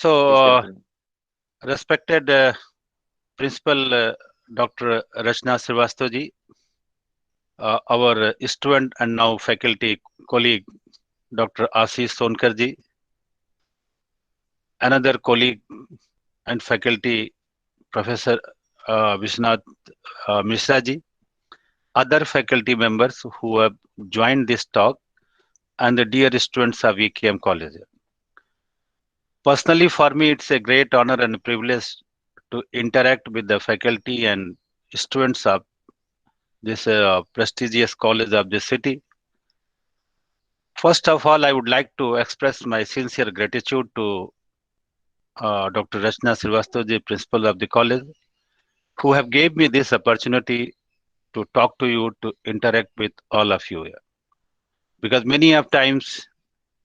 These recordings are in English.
So, Please continue. respected Principal Dr. Rachna Srivastava, our student and now faculty colleague Dr. Ashish Sonkar ji, another colleague and faculty Professor Vishnath Mishra ji, other faculty members who have joined this talk, and the dear students of VKM College. Personally, for me, it's a great honor and privilege to interact with the faculty and students of this prestigious college of the city. First of all, I would like to express my sincere gratitude to Dr. Rachna Srivastava, principal of the college, who have gave me this opportunity to talk to you, to interact with all of you. Because many of times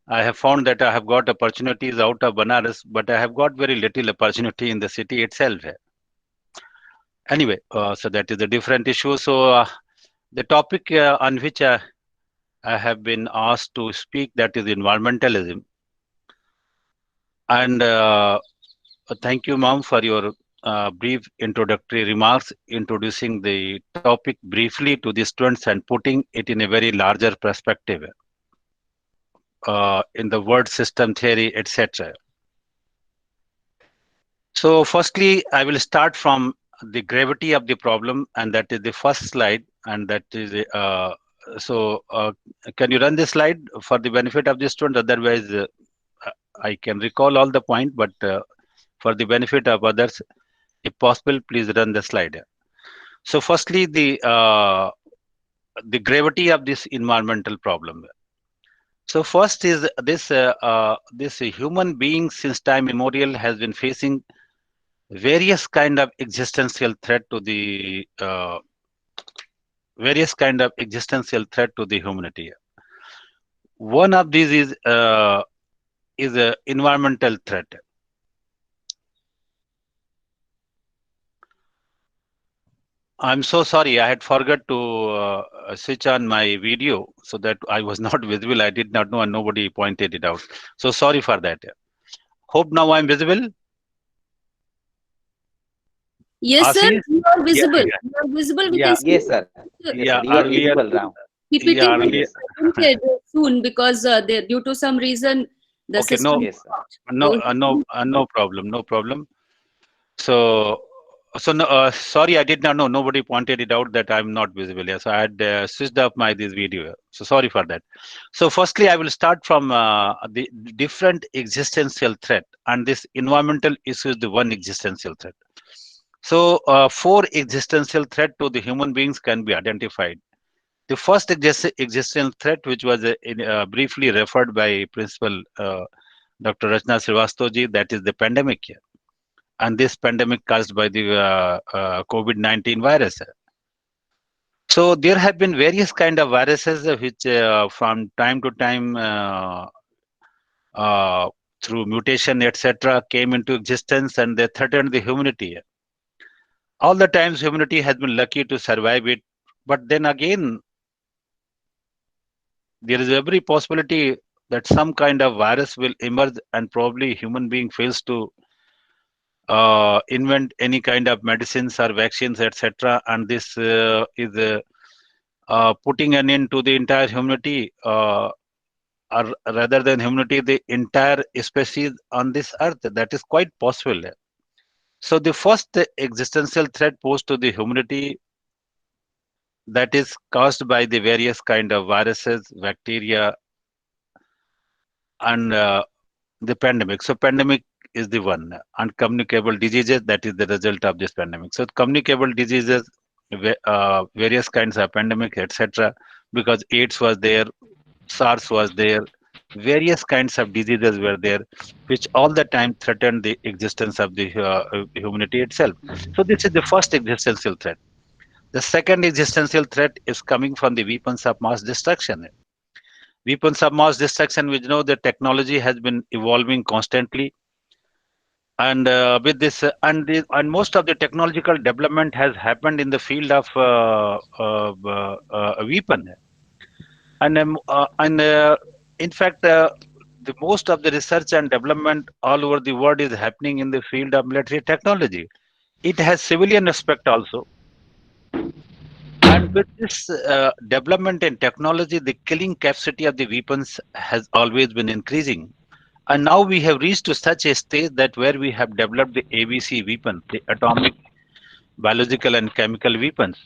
I have found that I have got opportunities out of Banaras, but I have got very little opportunity in the city itself. Anyway, so that is a different issue. So the topic on which I have been asked to speak, that is environmentalism. And thank you, ma'am, for your brief introductory remarks, introducing the topic briefly to the students and putting it in a very larger perspective in the word system theory, etc. So, firstly, I will start from the gravity of the problem, and that is the first slide. And that is so. Can you run this slide for the benefit of the student? Otherwise, I can recall all the point, but for the benefit of others, if possible, please run the slide. So, firstly, the gravity of this environmental problem. So, first is this human being since time immemorial has been facing various kind of existential threat to the humanity. One of these is a environmental threat. I'm so sorry, I had forgot to switch on my video so that I was not visible. I did not know and nobody pointed it out. So sorry for that. Hope now I'm visible. Yes, sir, Ashish? you are Yeah, visible. yeah, You are visible. We yeah, can see Yes, sir. Yes, sir. yeah. You are Earlier, visible now. PPT yeah, will be earlier. Yes. presented soon because due to some reason the Okay, no, system Yes, sir. stopped. no, So no problem, no problem. So, so no, sorry, I did not know. Nobody pointed it out that I'm not visible. Yeah, so I had switched up my this video. So sorry for that. So, firstly, I will start from the different existential threat, and this environmental issue is the one existential threat. So, four existential threat to the human beings can be identified. The first existential threat, which was briefly referred by Principal Dr. Rachna Srivastava, that is the pandemic, and this pandemic caused by the COVID-19 virus. So there have been various kind of viruses which from time to time uh, through mutation, etc., came into existence and they threatened the humanity. All the times humanity has been lucky to survive it, but then again there is every possibility that some kind of virus will emerge and probably human being fails to invent any kind of medicines or vaccines, etc. And this is putting an end to the entire humanity, or rather than humanity, the entire species on this earth. That is quite possible. So the first existential threat posed to the humanity, that is caused by the various kind of viruses, bacteria, and the pandemic. So pandemic is the one. Uncommunicable diseases, that is the result of this pandemic. So communicable diseases, various kinds of pandemic, etc. Because AIDS was there, SARS was there, various kinds of diseases were there, which all the time threatened the existence of the humanity itself. So this is the first existential threat. The second existential threat is coming from the weapons of mass destruction. Weapons of mass destruction, we know the technology has been evolving constantly, and with this and most of the technological development has happened in the field of weapon, and in fact, the most of the research and development all over the world is happening in the field of military technology. It has civilian aspect also. And with this development in technology, the killing capacity of the weapons has always been increasing. And now we have reached to such a stage that where we have developed the ABC weapon, the atomic, biological, and chemical weapons.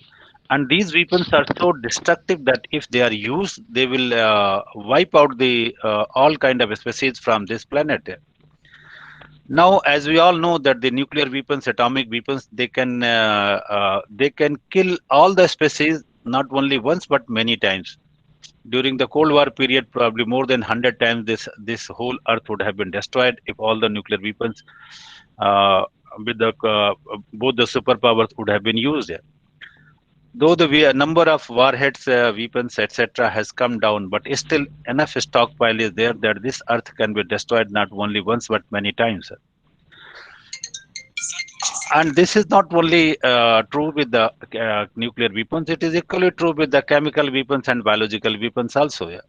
And these weapons are so destructive that if they are used, they will wipe out the all kind of species from this planet. Now, as we all know that the nuclear weapons, atomic weapons, they can kill all the species not only once but many times. During the Cold War period, probably more than 100 times this whole Earth would have been destroyed if all the nuclear weapons uh, with the both the superpowers would have been used. Though the number of warheads, weapons, etc., has come down, but still enough stockpile is there that this Earth can be destroyed not only once but many times. And this is not only true with the nuclear weapons, it is equally true with the chemical weapons and biological weapons also. Yeah.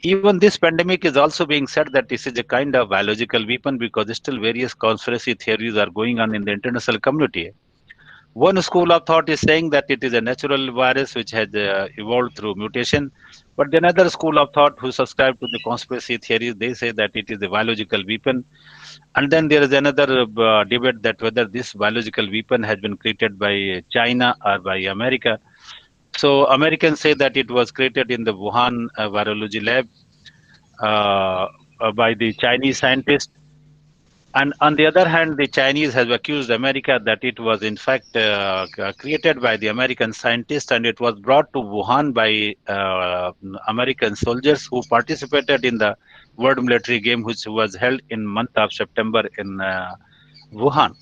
Even this pandemic is also being said that this is a kind of biological weapon because still various conspiracy theories are going on in the international community. One school of thought is saying that it is a natural virus which has evolved through mutation. But then another school of thought who subscribe to the conspiracy theories, they say that it is a biological weapon. And then there is another debate that whether this biological weapon has been created by China or by America. So Americans say that it was created in the Wuhan virology lab uh, by the Chinese scientists. And on the other hand, the Chinese have accused America that it was in fact created by the American scientists and it was brought to Wuhan by American soldiers who participated in the World Military Game, which was held in month of September in Wuhan.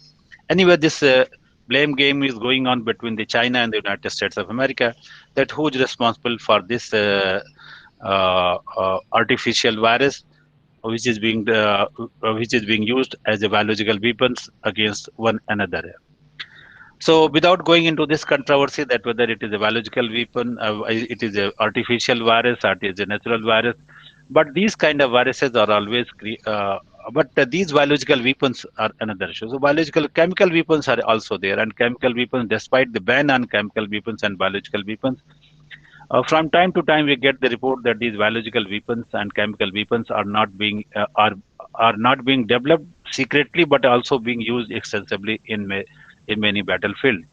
Anyway, this blame game is going on between the China and the United States of America. That who is responsible for this artificial virus, which is being used as a biological weapons against one another. So, without going into this controversy that whether it is a biological weapon, it is a artificial virus, or it is a natural virus, but these kind of viruses are always but these biological weapons are another issue. So biological chemical weapons are also there, and chemical weapons, despite the ban on chemical weapons and biological weapons, from time to time we get the report that these biological weapons and chemical weapons are not being developed secretly, but also being used extensively in many battlefields.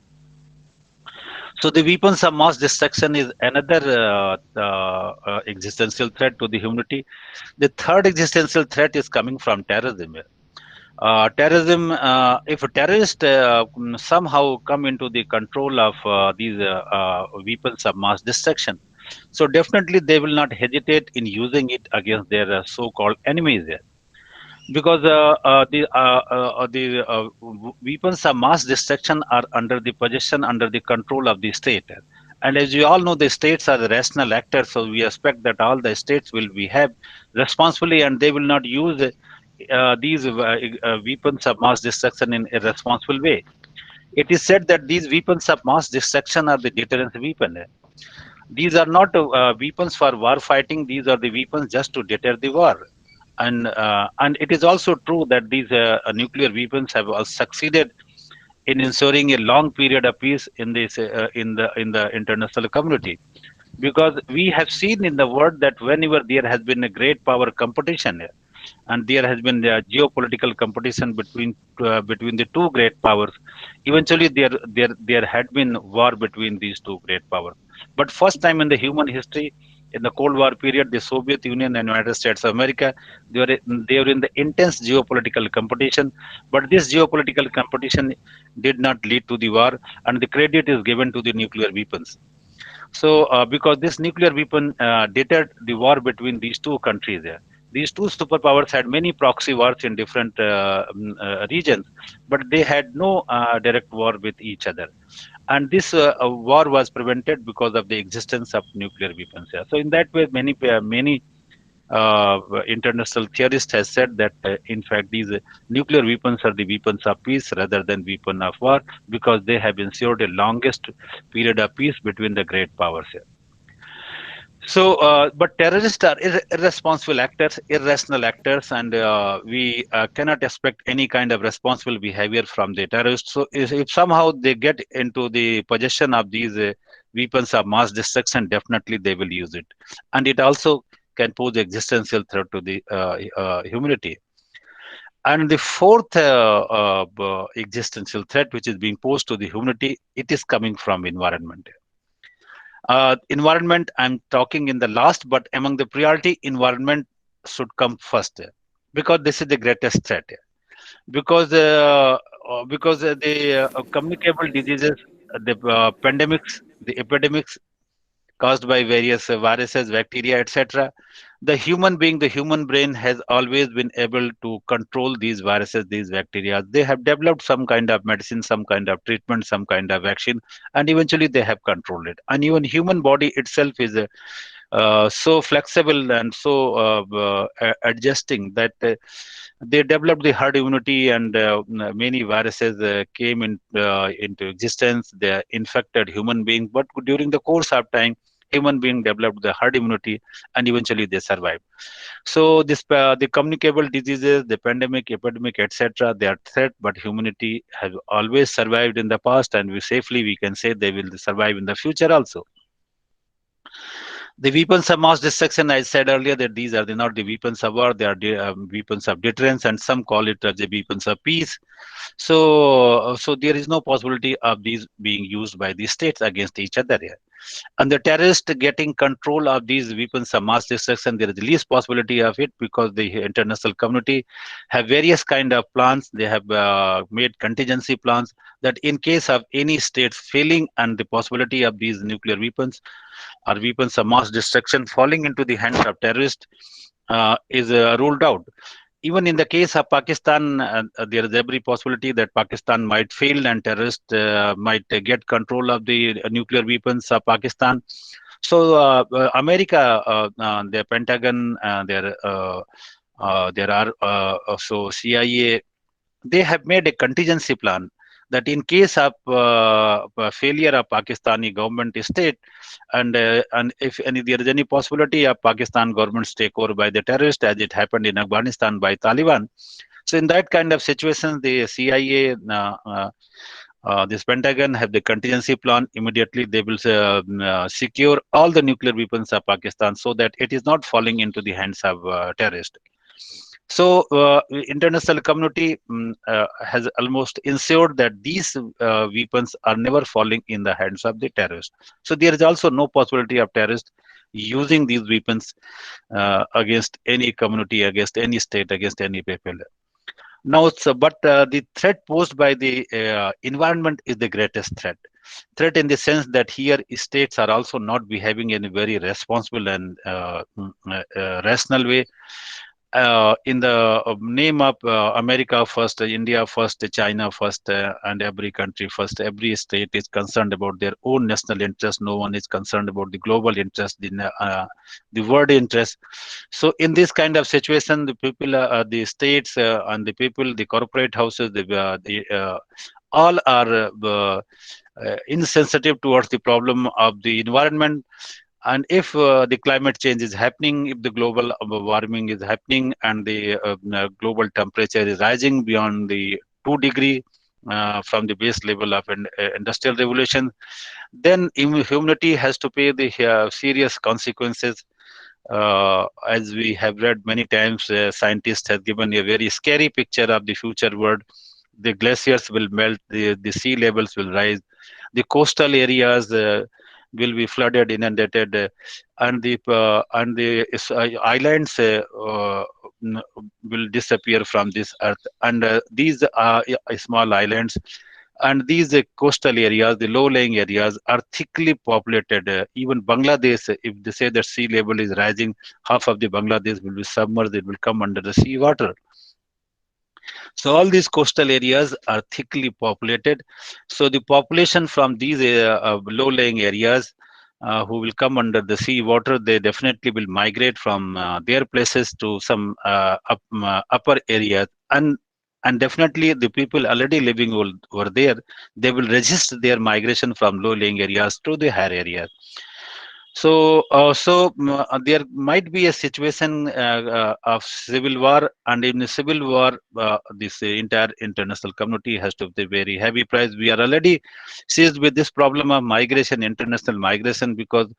So the weapons of mass destruction is another existential threat to the humanity. The third existential threat is coming from terrorism. Terrorism, if a terrorist somehow come into the control of these weapons of mass destruction, so definitely they will not hesitate in using it against their so-called enemies. Because the weapons of mass destruction are under the possession, under the control of the state. And as you all know, the states are the rational actors, so we expect that all the states will behave responsibly and they will not use these weapons of mass destruction in a responsible way. It is said that these weapons of mass destruction are the deterrence weapon. These are not weapons for war fighting. These are the weapons just to deter the war. And it is also true that these nuclear weapons have succeeded in ensuring a long period of peace in this in the international community, because we have seen in the world that whenever there has been a great power competition and there has been the geopolitical competition between the two great powers, eventually there had been war between these two great powers. But first time in the human history, in the Cold War period, the Soviet Union and United States of America, they were in the intense geopolitical competition. But this geopolitical competition did not lead to the war, and the credit is given to the nuclear weapons. So, because this nuclear weapon deterred the war between these two countries, these two superpowers had many proxy wars in different regions, but they had no direct war with each other. And this war was prevented because of the existence of nuclear weapons. Yeah. So, in that way, many international theorists has said that in fact these nuclear weapons are the weapons of peace rather than weapon of war, because they have ensured a longest period of peace between the great powers here. But terrorists are irresponsible actors, irrational actors, and we cannot expect any kind of responsible behavior from the terrorists. So, if somehow they get into the possession of these weapons of mass destruction, definitely they will use it, and it also can pose existential threat to the humanity. And the fourth existential threat, which is being posed to the humanity, it is coming from environment. Environment, I'm talking in the last, but among the priority, environment should come first, because this is the greatest threat. Because the communicable diseases, the pandemics, the epidemics caused by various viruses, bacteria, etc. The human brain has always been able to control these viruses, these bacteria. They have developed some kind of medicine, some kind of treatment, some kind of vaccine, and eventually they have controlled it. And even human body itself is so flexible and so adjusting that they developed the herd immunity, and many viruses came into existence. They infected human beings, but during the course of time, human being developed the herd immunity, and eventually they survived. So this the communicable diseases, the pandemic, epidemic, etc., they are threat, but humanity has always survived in the past, and we can say they will survive in the future also. The weapons of mass destruction, I said earlier that these are not the weapons of war, they are the weapons of deterrence, and some call it as the weapons of peace. So there is no possibility of these being used by the states against each other here. And the terrorists getting control of these weapons of mass destruction, there is the least possibility of it, because the international community have various kind of plans. They have made contingency plans that in case of any states failing and the possibility of these nuclear weapons or weapons of mass destruction falling into the hands of terrorists is ruled out. Even in the case of Pakistan, there is every possibility that Pakistan might fail and terrorists might get control of the nuclear weapons of Pakistan. So America, the Pentagon, there are also CIA, they have made a contingency plan that in case of failure of Pakistani government state, and if there is any possibility of Pakistan government's takeover by the terrorist, as it happened in Afghanistan by Taliban. So in that kind of situation, the CIA, this Pentagon have the contingency plan. Immediately, they will secure all the nuclear weapons of Pakistan so that it is not falling into the hands of terrorists. So, international community has almost ensured that these weapons are never falling in the hands of the terrorists. So there is also no possibility of terrorists using these weapons against any community, against any state, against any people. Now, but the threat posed by the environment is the greatest threat. Threat in the sense that here states are also not behaving in a very responsible and rational way, in the name of America first, India first, China first, and every country first. Every state is concerned about their own national interest. No one is concerned about the global interest, the world interest. So, in this kind of situation, the people, the states, and the people, the corporate houses, all are insensitive towards the problem of the environment. And if the climate change is happening, if the global warming is happening, and the global temperature is rising beyond the 2 degree from the base level of an industrial revolution, then humanity has to pay the serious consequences. As we have read many times, scientists have given a very scary picture of the future world. The glaciers will melt, the sea levels will rise, the coastal areas will be flooded, inundated, and the islands will disappear from this earth. And these are small islands, and these coastal areas, the low-lying areas, are thickly populated. Even Bangladesh, if they say that sea level is rising, half of the Bangladesh will be submerged; it will come under the sea water. So all these coastal areas are thickly populated. So the population from these low-lying areas who will come under the sea water, they definitely will migrate from their places to some upper areas. And definitely the people already living over there, they will resist their migration from low-lying areas to the higher areas. There might be a situation of civil war, and in the civil war, this entire international community has to pay very heavy price. We are already seized with this problem of migration, international migration, because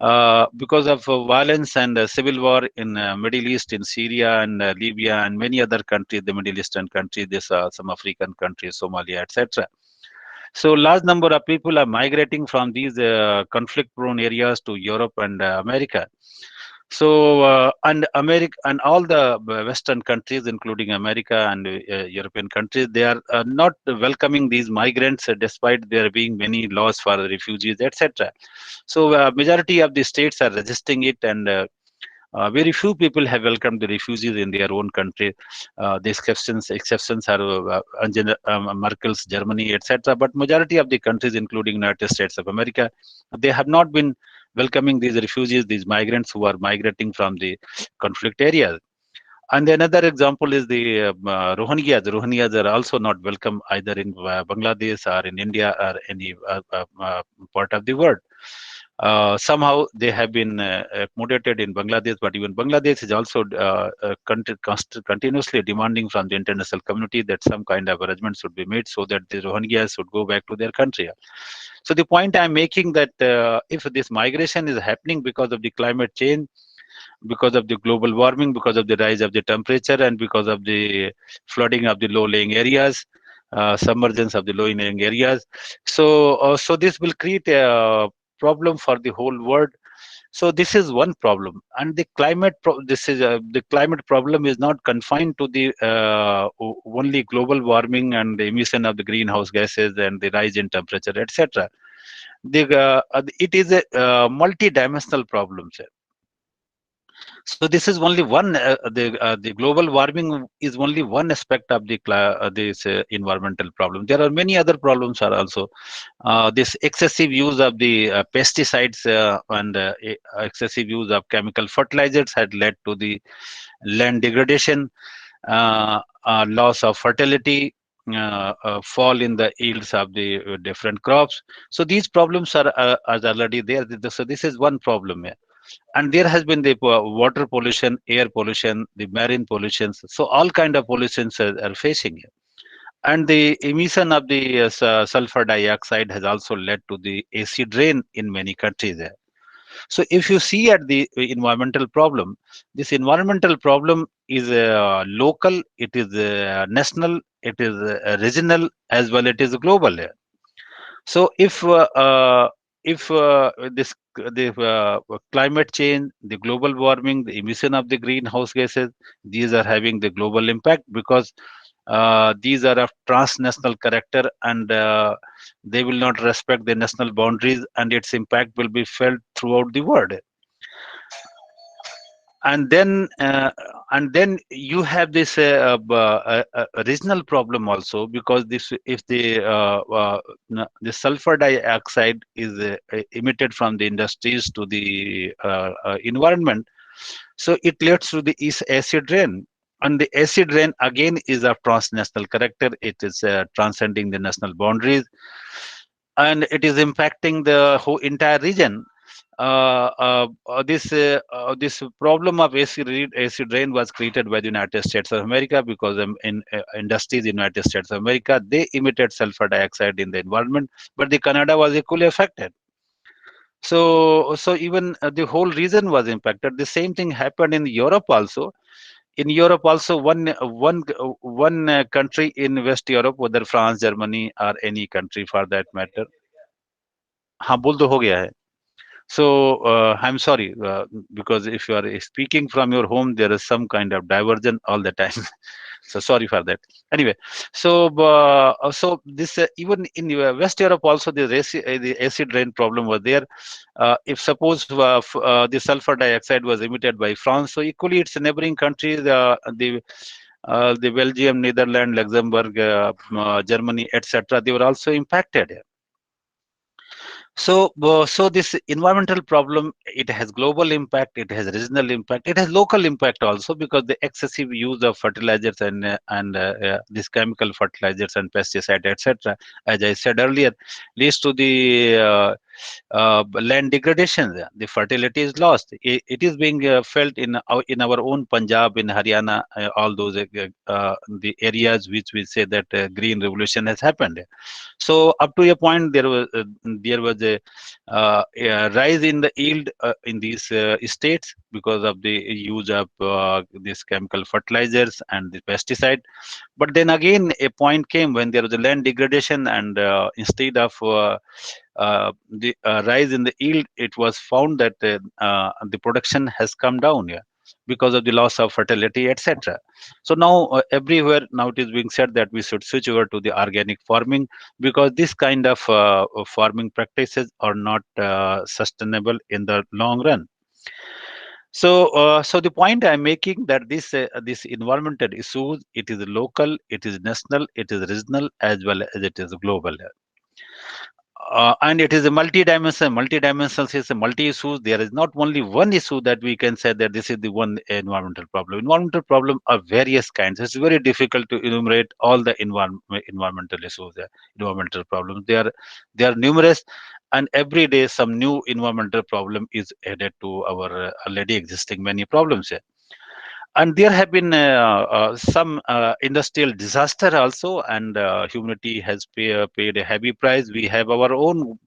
of violence and civil war in Middle East, in Syria and Libya and many other countries, the Middle Eastern countries, this some African countries, Somalia, etc. So large number of people are migrating from these conflict-prone areas to Europe and America. And America and all the Western countries, including America and European countries, they are not welcoming these migrants, despite there being many laws for the refugees, etc. So majority of the states are resisting it, and very few people have welcomed the refugees in their own country. The exceptions are Merkel's Germany, etc. But majority of the countries, including United States of America, they have not been welcoming these refugees, these migrants who are migrating from the conflict areas. And another example is the Rohingyas. The Rohingyas are also not welcome either in Bangladesh or in India or any part of the world. Somehow they have been accommodated in Bangladesh, but even Bangladesh is also continuously demanding from the international community that some kind of arrangement should be made so that the Rohingyas should go back to their country. So the point I'm making that if this migration is happening because of the climate change, because of the global warming, because of the rise of the temperature, and because of the flooding of the low-lying areas, submergence of the low-lying areas. So this will create a problem for the whole world. So this is one problem, and the the climate problem is not confined to the only global warming and the emission of the greenhouse gases and the rise in temperature, etc. It is a multi-dimensional problem, sir. So this is only one. The global warming is only one aspect of this environmental problem. There are many other problems are also. This excessive use of the pesticides and excessive use of chemical fertilizers had led to the land degradation, loss of fertility, fall in the yields of the different crops. So these problems are already there. So this is one problem here. And there has been the water pollution, air pollution, the marine pollutions. So all kind of pollutions are facing here. And the emission of the sulfur dioxide has also led to the acid rain in many countries there. So if you see at the environmental problem, this environmental problem is local, it is national, it is regional, as well it is global. So if this the climate change, the global warming, the emission of the greenhouse gases, these are having the global impact because these are of transnational character, and they will not respect the national boundaries, and its impact will be felt throughout the world. And then you have this regional problem also, because this if the sulfur dioxide is emitted from the industries to the environment, so it leads to the acid rain. And the acid rain again is of transnational character. It is transcending the national boundaries, and it is impacting the whole entire region. This problem of acid rain was created by the United States of America, because in industries in United States of America, they emitted sulfur dioxide in the environment, but the Canada was equally affected. So even the whole region was impacted. The same thing happened in Europe also. In Europe also, one country in West Europe, whether France, Germany, or any country for that matter. हाँ बोल दो हो गया है. So I'm sorry, because if you are speaking from your home, there is some kind of diversion all the time. So sorry for that. Anyway, so this even in West Europe also the acid rain problem was there. If suppose the sulfur dioxide was emitted by France, so equally its neighboring countries, the Belgium, Netherlands, Luxembourg, Germany, etc., they were also impacted. So this environmental problem, it has global impact, it has regional impact, it has local impact also, because the excessive use of fertilizers and these chemical fertilizers and pesticides, etc., as I said earlier, leads to the land degradation. The fertility is lost. It is being felt in our own Punjab, in Haryana, all those the areas which we say that green revolution has happened. So up to a point, there was a rise in the yield in these states because of the use of these chemical fertilizers and the pesticide. But then again, a point came when there was a land degradation, and instead of the rise in the yield, it was found that the production has come down, yeah, because of the loss of fertility, etc. So now everywhere now it is being said that we should switch over to the organic farming, because this kind of farming practices are not sustainable in the long run. So the point I'm making that this environmental issues, it is local, it is national, it is regional, as well as it is global. And it is a multi-dimensional. Multi-dimensional is a multi-issues. There is not only one issue that we can say that this is the one environmental problem. Environmental problem are various kinds. It's very difficult to enumerate all the environmental issues, environmental problems. They are numerous, and every day some new environmental problem is added to our already existing many problems. And there have been some industrial disaster also, and humanity has paid a heavy price. We have our own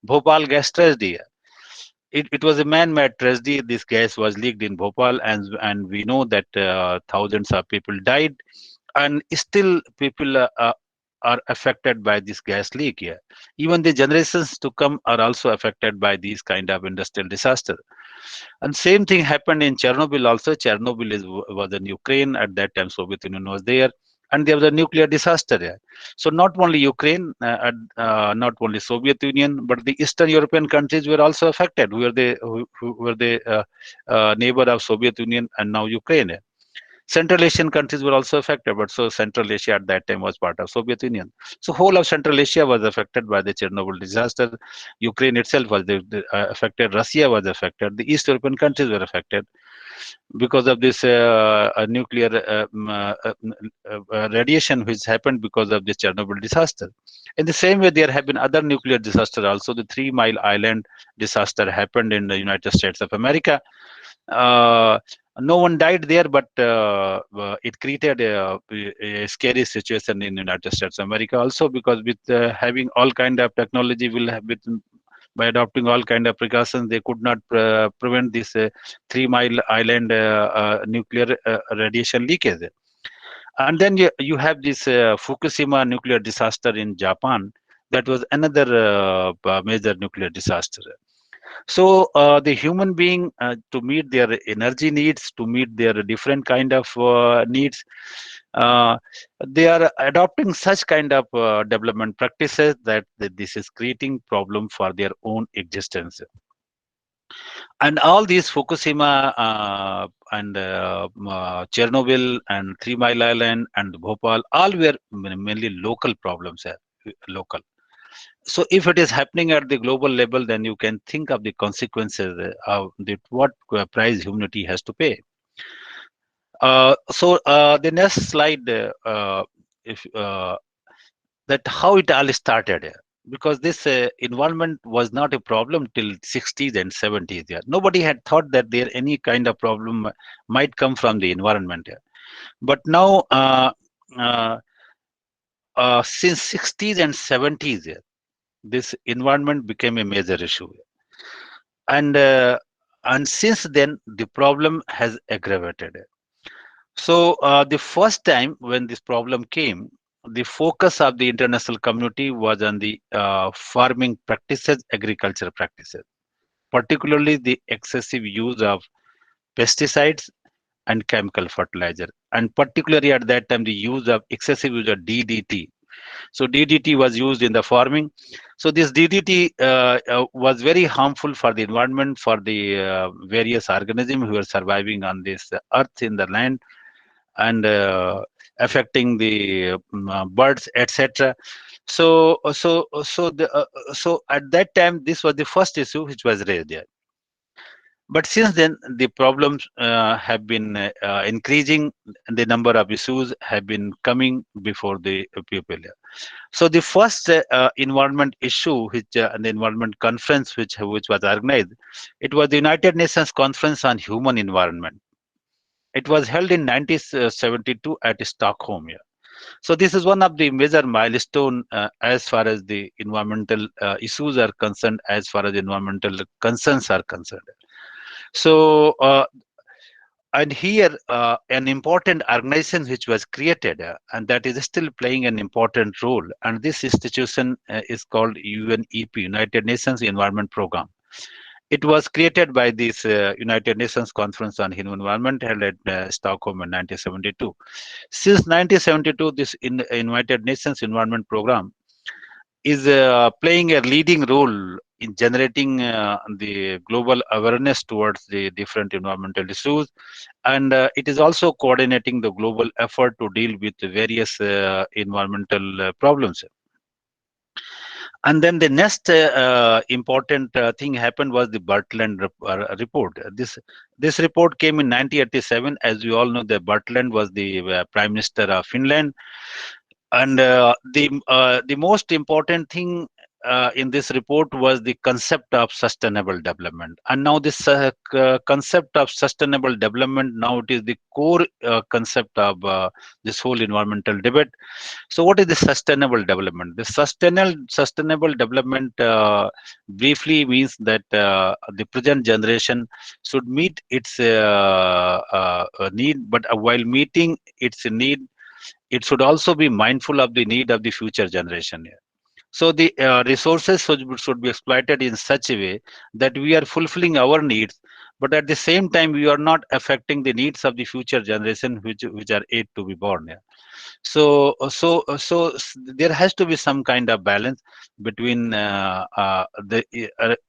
Bhopal gas tragedy. It was a man-made tragedy. This gas was leaked in Bhopal, and we know that thousands of people died, and still people are affected by this gas leak here. Even the generations to come are also affected by these kind of industrial disaster. And same thing happened in Chernobyl also. Chernobyl was in Ukraine at that time. Soviet Union was there, and there was a nuclear disaster there. So not only Ukraine, not only Soviet Union, but the Eastern European countries were also affected. Who were the neighbor of Soviet Union and now Ukraine. Central Asian countries were also affected, but so Central Asia at that time was part of Soviet Union. So whole of Central Asia was affected by the Chernobyl disaster. Ukraine itself was affected. Russia was affected. The East European countries were affected because of this nuclear radiation which happened because of this Chernobyl disaster. In the same way, there have been other nuclear disasters also. The 3 Mile Island disaster happened in the United States of America. uh, no one died there, but it created a scary situation in United States of America also, because with having all kind of technology, will have with by adopting all kind of precautions, they could not prevent this 3 Mile Island nuclear radiation leakage. And then you have this Fukushima nuclear disaster in Japan. That was another major nuclear disaster. So the human being, to meet their energy needs, to meet their different kind of needs, uh, they are adopting such kind of development practices that this is creating problem for their own existence. And all these Fukushima and Chernobyl and 3 Mile Island and Bhopal, all were mainly local problems. Local. So if it is happening at the global level, then you can think of the consequences of what price humanity has to pay. So the next slide, if that how it all started. Because this environment was not a problem till 60s and 70s. Yeah. Nobody had thought that there any kind of problem might come from the environment. Yeah. But now, uh, since 60s and 70s, yeah, this environment became a major issue, and since then the problem has aggravated. So the first time when this problem came, the focus of the international community was on the farming practices, agriculture practices, particularly the excessive use of pesticides and chemical fertilizer, and particularly at that time the use of excessive use of DDT. So DDT was used in the farming. So this DDT was very harmful for the environment, for the various organisms who were surviving on this earth in the land, and affecting the birds, etc. So at that time, this was the first issue which was raised there. But since then, the problems have been increasing. The number of issues have been coming before the people. So the first environment issue, which the environment conference, which was organized, it was the United Nations Conference on Human Environment. It was held in 1972 at Stockholm. Yeah. So this is one of the major milestone as far as the environmental issues are concerned, as far as environmental concerns are concerned. So and here an important organization which was created and that is still playing an important role, and this institution is called UNEP, United Nations Environment Program. It was created by this United Nations Conference on Human Environment held at Stockholm in 1972. Since 1972, this United Nations Environment Program is playing a leading role in generating the global awareness towards the different environmental issues, and it is also coordinating the global effort to deal with the various environmental problems. And then the next important thing happened was the Bertland report. This report came in 1987. As we all know, the Bertland was the Prime Minister of Finland, and the most important thing in this report was the concept of sustainable development. And now this concept of sustainable development, now it is the core concept of this whole environmental debate. So what is the sustainable development? The sustainable development briefly means that the present generation should meet its need, but while meeting its need, it should also be mindful of the need of the future generation. So the resources should be exploited in such a way that we are fulfilling our needs, but at the same time we are not affecting the needs of the future generation which are yet to be born. Yeah. So there has to be some kind of balance between the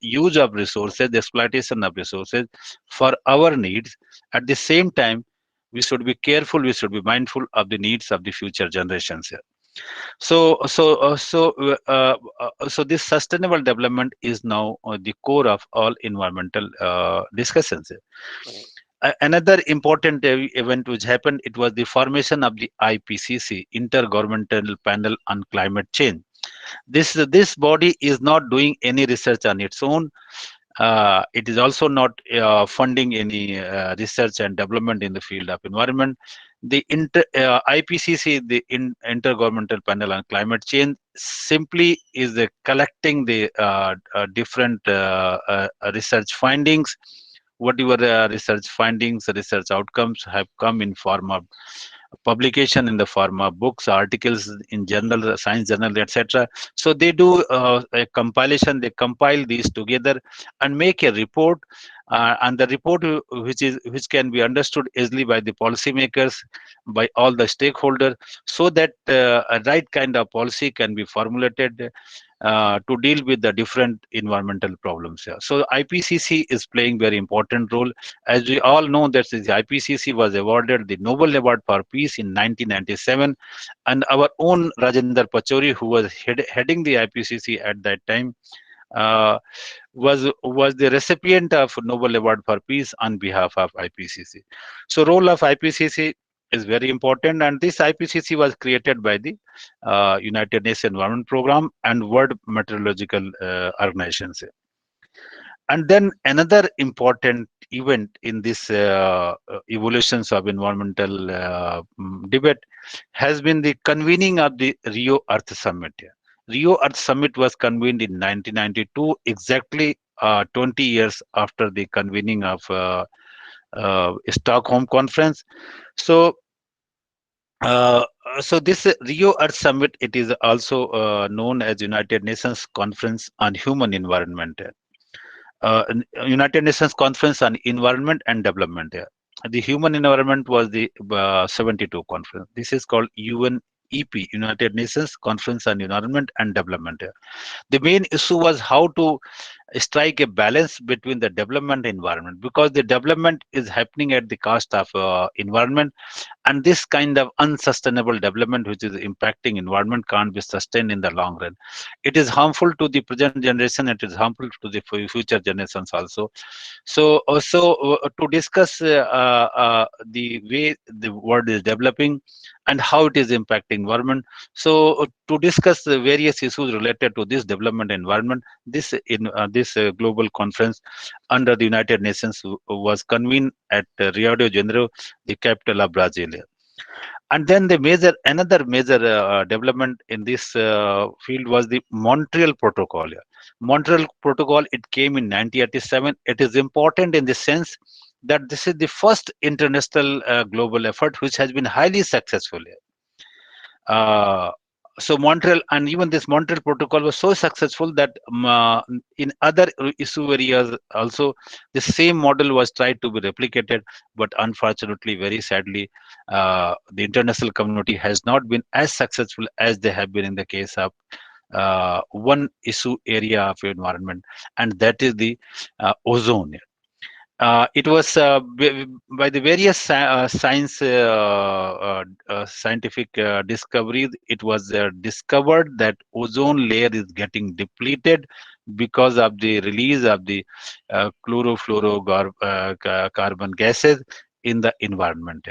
use of resources, the exploitation of resources for our needs. At the same time, we should be careful, we should be mindful of the needs of the future generations. Yeah. So this sustainable development is now the core of all environmental discussions. Another important event which happened, it was the formation of the IPCC, Intergovernmental Panel on Climate Change. This body is not doing any research on its own. It is also not funding any research and development in the field of environment. The IPCC, the Intergovernmental Panel on Climate Change, simply is collecting the different research findings. Whatever research findings, research outcomes have come in form of publication, in the form of books, articles in journal, science journal, etc. So they do a compilation, they compile these together and make a report, and the report which can be understood easily by the policymakers, by all the stakeholders, so that a right kind of policy can be formulated to deal with the different environmental problems. Yeah. So IPCC is playing very important role. As we all know, that the IPCC was awarded the Nobel Award for Peace in 1997, and our own Rajendra Pachauri, who was heading the IPCC at that time, uh, was the recipient of Nobel Award for Peace on behalf of IPCC. So role of IPCC is very important, and this IPCC was created by the United Nations Environment Program and World Meteorological Organizations. And then another important event in this evolutions of environmental debate has been the convening of the Rio Earth Summit. Rio Earth Summit was convened in 1992, exactly 20 years after the convening of Stockholm Conference. So, uh, so this Rio Earth Summit, it is also known as United Nations Conference on Human Environment. United Nations Conference on Environment and Development. Yeah. The human environment was the 72 conference. This is called UNEP, United Nations Conference on Environment and Development. Yeah. The main issue was how to strike a balance between the development and environment, because the development is happening at the cost of environment, And this kind of unsustainable development which is impacting environment can't be sustained in the long run. It is harmful to the present generation, it is harmful to the future generations also. So also to discuss the way the world is developing and how it is impacting environment. So to discuss the various issues related to this development environment, this global conference under the United Nations was convened at Rio de Janeiro, the capital of Brazil. And then another major development in this field was the Montreal Protocol. Montreal Protocol, it came in 1987. It is important in the sense that this is the first international global effort which has been highly successful. Uh, so Montreal, and even this Montreal Protocol was so successful that in other issue areas also the same model was tried to be replicated, but unfortunately, very sadly, the international community has not been as successful as they have been in the case of one issue area of environment, and that is the ozone. It was by the various scientific discoveries, it was discovered that ozone layer is getting depleted because of the release of the carbon gases in the environment.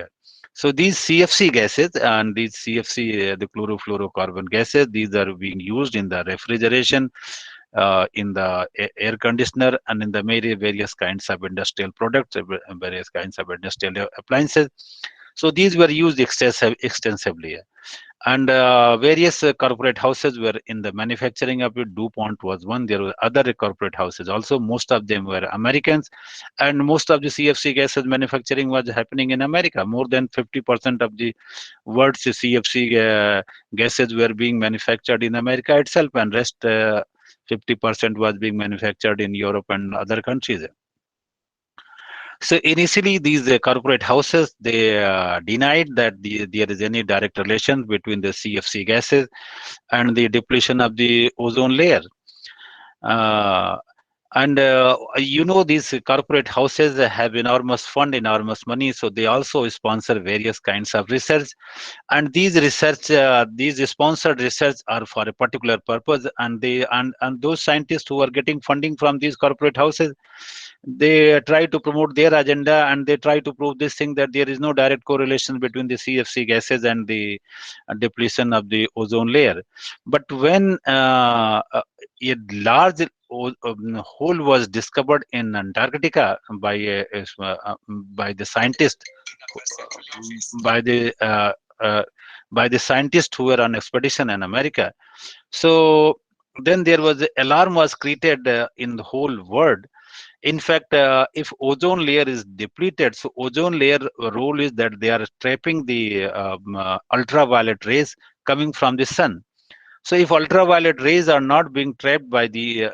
So these CFC gases and these CFC, the chlorofluorocarbon gases, these are being used in the refrigeration, in the air conditioner, and in the various kinds of industrial products, various kinds of industrial appliances. So these were used extensively. And various corporate houses were in the manufacturing of it. DuPont was one. There were other corporate houses also. Most of them were Americans, and most of the CFC gases manufacturing was happening in America. More than 50% of the world's CFC gases were being manufactured in America itself, and rest 50% was being manufactured in Europe and other countries. So initially, these corporate houses, they denied that there is any direct relation between the CFC gases and the depletion of the ozone layer. Uh, and these corporate houses have enormous fund, enormous money, so they also sponsor various kinds of research. And these sponsored research are for a particular purpose, and those scientists who are getting funding from these corporate houses, they try to promote their agenda, and they try to prove this thing that there is no direct correlation between the CFC gases and the depletion of the ozone layer. But when a large hole was discovered in Antarctica by the scientists, by the uh, uh, by the scientists who were on expedition in America. So then there was alarm was created in the whole world. In fact, if ozone layer is depleted, so ozone layer role is that they are trapping the ultraviolet rays coming from the sun. So if ultraviolet rays are not being trapped by the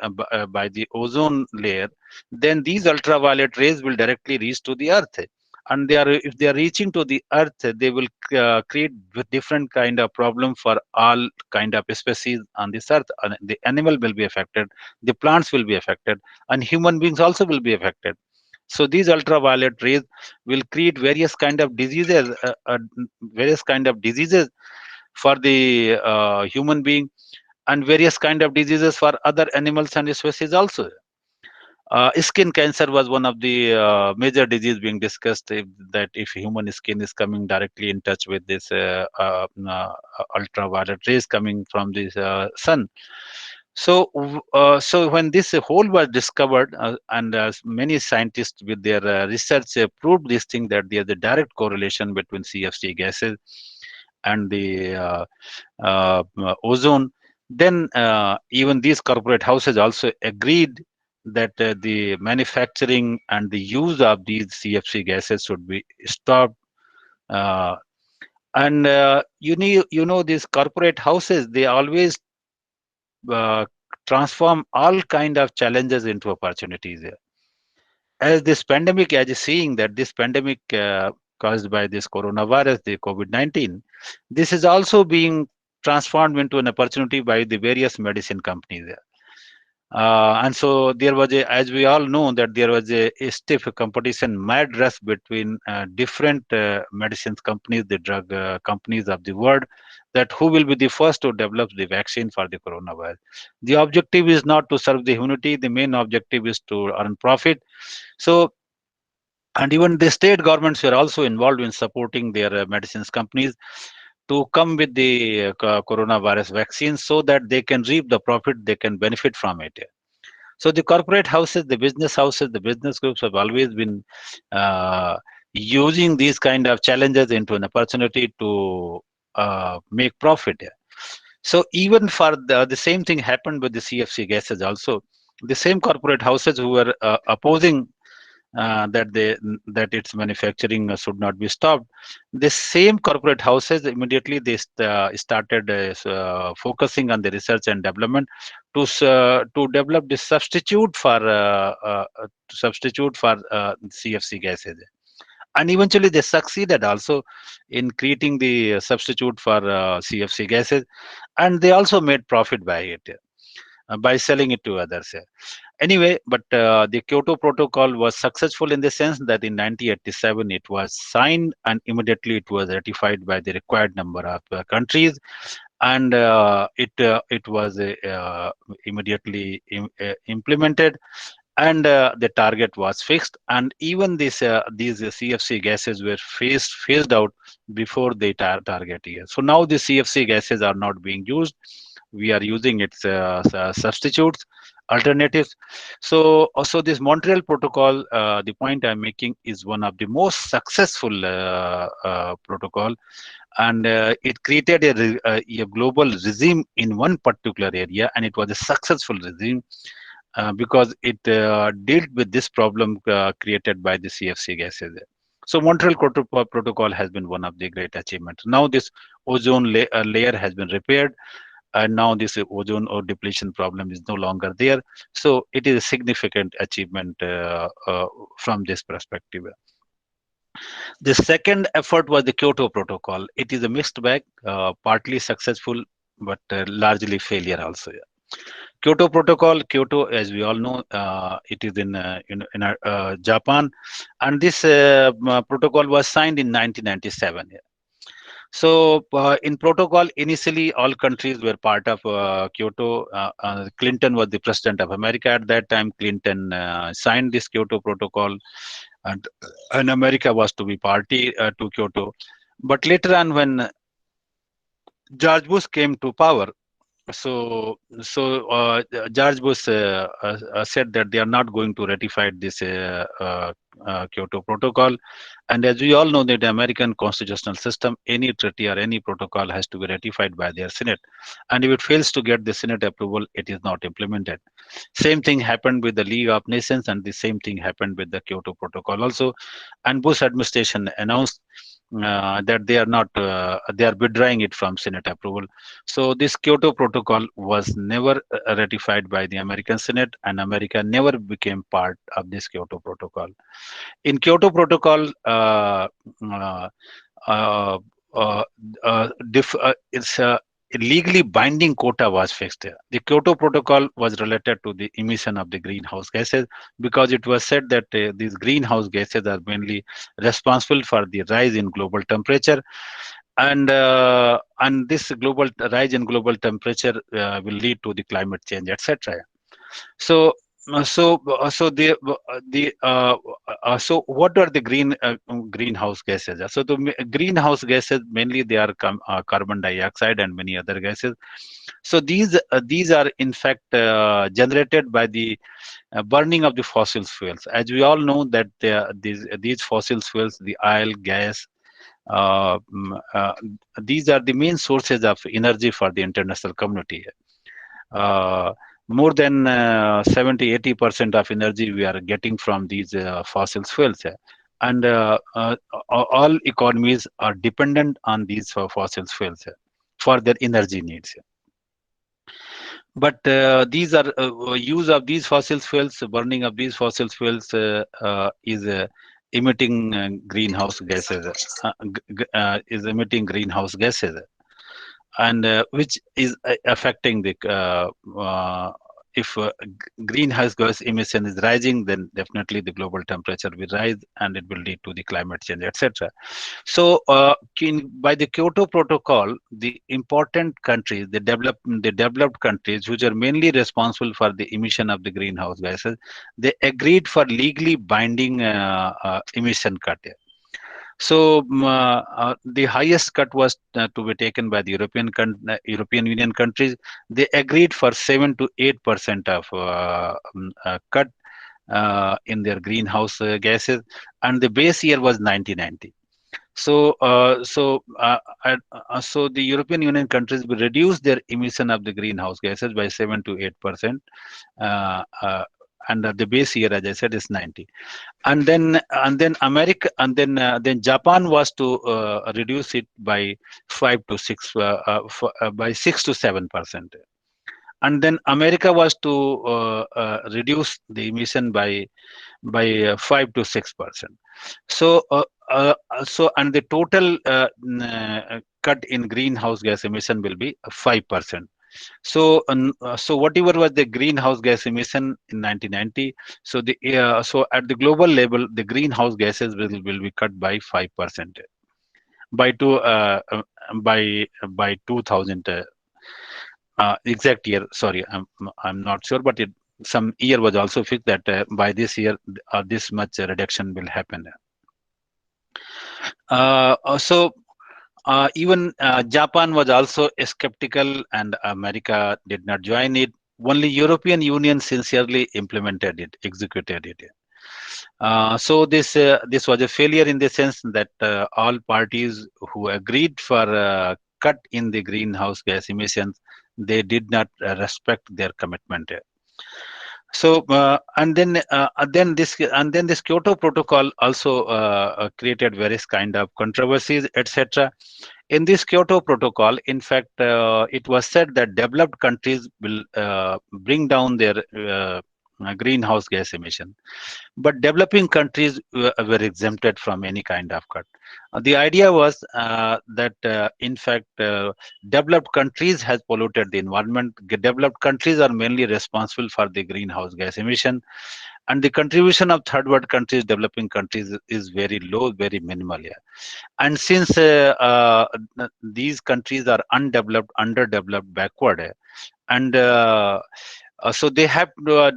ozone layer, then these ultraviolet rays will directly reach to the earth. And if they are reaching to the earth, they will create different kind of problem for all kind of species on this earth. And the animal will be affected, the plants will be affected, and human beings also will be affected. So these ultraviolet rays will create various kind of diseases for the human being, and various kind of diseases for other animals and species also. Skin cancer was one of the major disease being discussed, that if human skin is coming directly in touch with this ultraviolet rays coming from the sun. So when this hole was discovered, and many scientists with their research proved this thing, that there is a direct correlation between CFC gases and the ozone, then even these corporate houses also agreed that the manufacturing and the use of these CFC gases should be stopped. Uh, and these corporate houses, they always uh, transform all kind of challenges into opportunities. As this pandemic, as you're seeing that this pandemic caused by this coronavirus, the COVID-19, this is also being transformed into an opportunity by the various medicine companies. And so there was as we all know, that there was a stiff competition, mad rush between different medicines companies, the drug companies of the world, that who will be the first to develop the vaccine for the coronavirus. The objective is not to serve the humanity; the main objective is to earn profit. So, and even the state governments were also involved in supporting their medicines companies to come with the coronavirus vaccine, so that they can reap the profit, they can benefit from it. So the corporate houses, the business houses, the business groups have always been uh, using these kind of challenges into an opportunity to make profit. So even for the same thing happened with the CFC gases also. The same corporate houses who were opposing that its manufacturing should not be stopped. The same corporate houses immediately started focusing on the research and development to develop the substitute for CFC gases. And eventually they succeeded also in creating the substitute for CFC gases, and they also made profit by it, by selling it to others. Anyway, but the Kyoto Protocol was successful in the sense that in 1987 it was signed and immediately it was ratified by the required number of countries, and it was immediately implemented, and the target was fixed, and even these CFC gases were phased out before the target year. So now the CFC gases are not being used. We are using its substitutes, alternatives. So also this Montreal Protocol, the point I'm making, is one of the most successful protocol, and it created a global regime in one particular area, and it was a successful regime because it dealt with this problem created by the CFC gases. So Montreal Protocol has been one of the great achievements. Now this ozone layer has been repaired, and now this ozone or depletion problem is no longer there. So it is a significant achievement from this perspective. The second effort was the Kyoto Protocol. It is a mixed bag, partly successful, but largely failure also. Kyoto Protocol, Kyoto, as we all know, it is in Japan, and this protocol was signed in 1997. So, in protocol, initially all countries were part of Kyoto. Clinton was the president of America at that time. Clinton signed this Kyoto Protocol, and, and America was to be party to Kyoto. But later on, when George Bush came to power, so George Bush said that they are not going to ratify this Kyoto Protocol, and as we all know, that the American constitutional system, any treaty or any protocol has to be ratified by their Senate, and if it fails to get the Senate approval, it is not implemented. Same thing happened with the League of Nations, and the same thing happened with the Kyoto Protocol also. And Bush administration announced that they are withdrawing it from Senate approval. So this Kyoto Protocol was never ratified by the American Senate, and America never became part of this Kyoto Protocol. In Kyoto Protocol, uh, uh, uh, it's a legally binding quota was fixed. The Kyoto Protocol was related to the emission of the greenhouse gases, because it was said that these greenhouse gases are mainly responsible for the rise in global temperature, and this global rise in global temperature will lead to the climate change, etc. So, so what are the greenhouse gases? So the greenhouse gases, mainly they are carbon dioxide and many other gases. So these are in fact generated by the burning of the fossil fuels. As we all know that these fossil fuels, the oil, gas, uh, mm, uh, these are the main sources of energy for the international community. Uh, More than 70-80% of energy we are getting from these fossil fuels. And all economies are dependent on these fossil fuels for their energy needs. But these are use of these fossil fuels, burning of these fossil fuels is emitting greenhouse gases, is emitting greenhouse gases, and which is affecting the if greenhouse gas emission is rising, then definitely the global temperature will rise and it will lead to the climate change, etc. So, by the Kyoto Protocol, the important countries, the developed countries, which are mainly responsible for the emission of the greenhouse gases, they agreed for legally binding emission cut. So, the highest cut was to be taken by the European Union countries. They agreed for 7 to 8% of cut in their greenhouse gases, and the base year was 1990. So the European Union countries will reduce their emission of the greenhouse gases by 7 to 8%, uh, uh, and the base year, as I said, is 90. And then America, and then Japan was to reduce it by 6 to 7%, and then America was to reduce the emission by 5 to 6%. So, and the total cut in greenhouse gas emission will be 5%. So whatever was the greenhouse gas emission in 1990, so at the global level, the greenhouse gases will be cut by 5% by two by 2000. Exact year, sorry, I'm not sure, but some year was also fixed that by this year this much reduction will happen. Even Japan was also skeptical, and America did not join it. Only European Union sincerely implemented it, executed it. So this was a failure in the sense that all parties who agreed for cut in the greenhouse gas emissions, they did not respect their commitment. So and then this Kyoto Protocol also created various kind of controversies, etc. In this Kyoto Protocol, in fact, it was said that developed countries will bring down their greenhouse gas emission, but developing countries were exempted from any kind of cut. The idea was that, in fact, developed countries has polluted the environment. Developed countries are mainly responsible for the greenhouse gas emission, and the contribution of third world countries, developing countries, is very low, very minimal. Yeah. And since these countries are undeveloped, underdeveloped, backward, and so they have to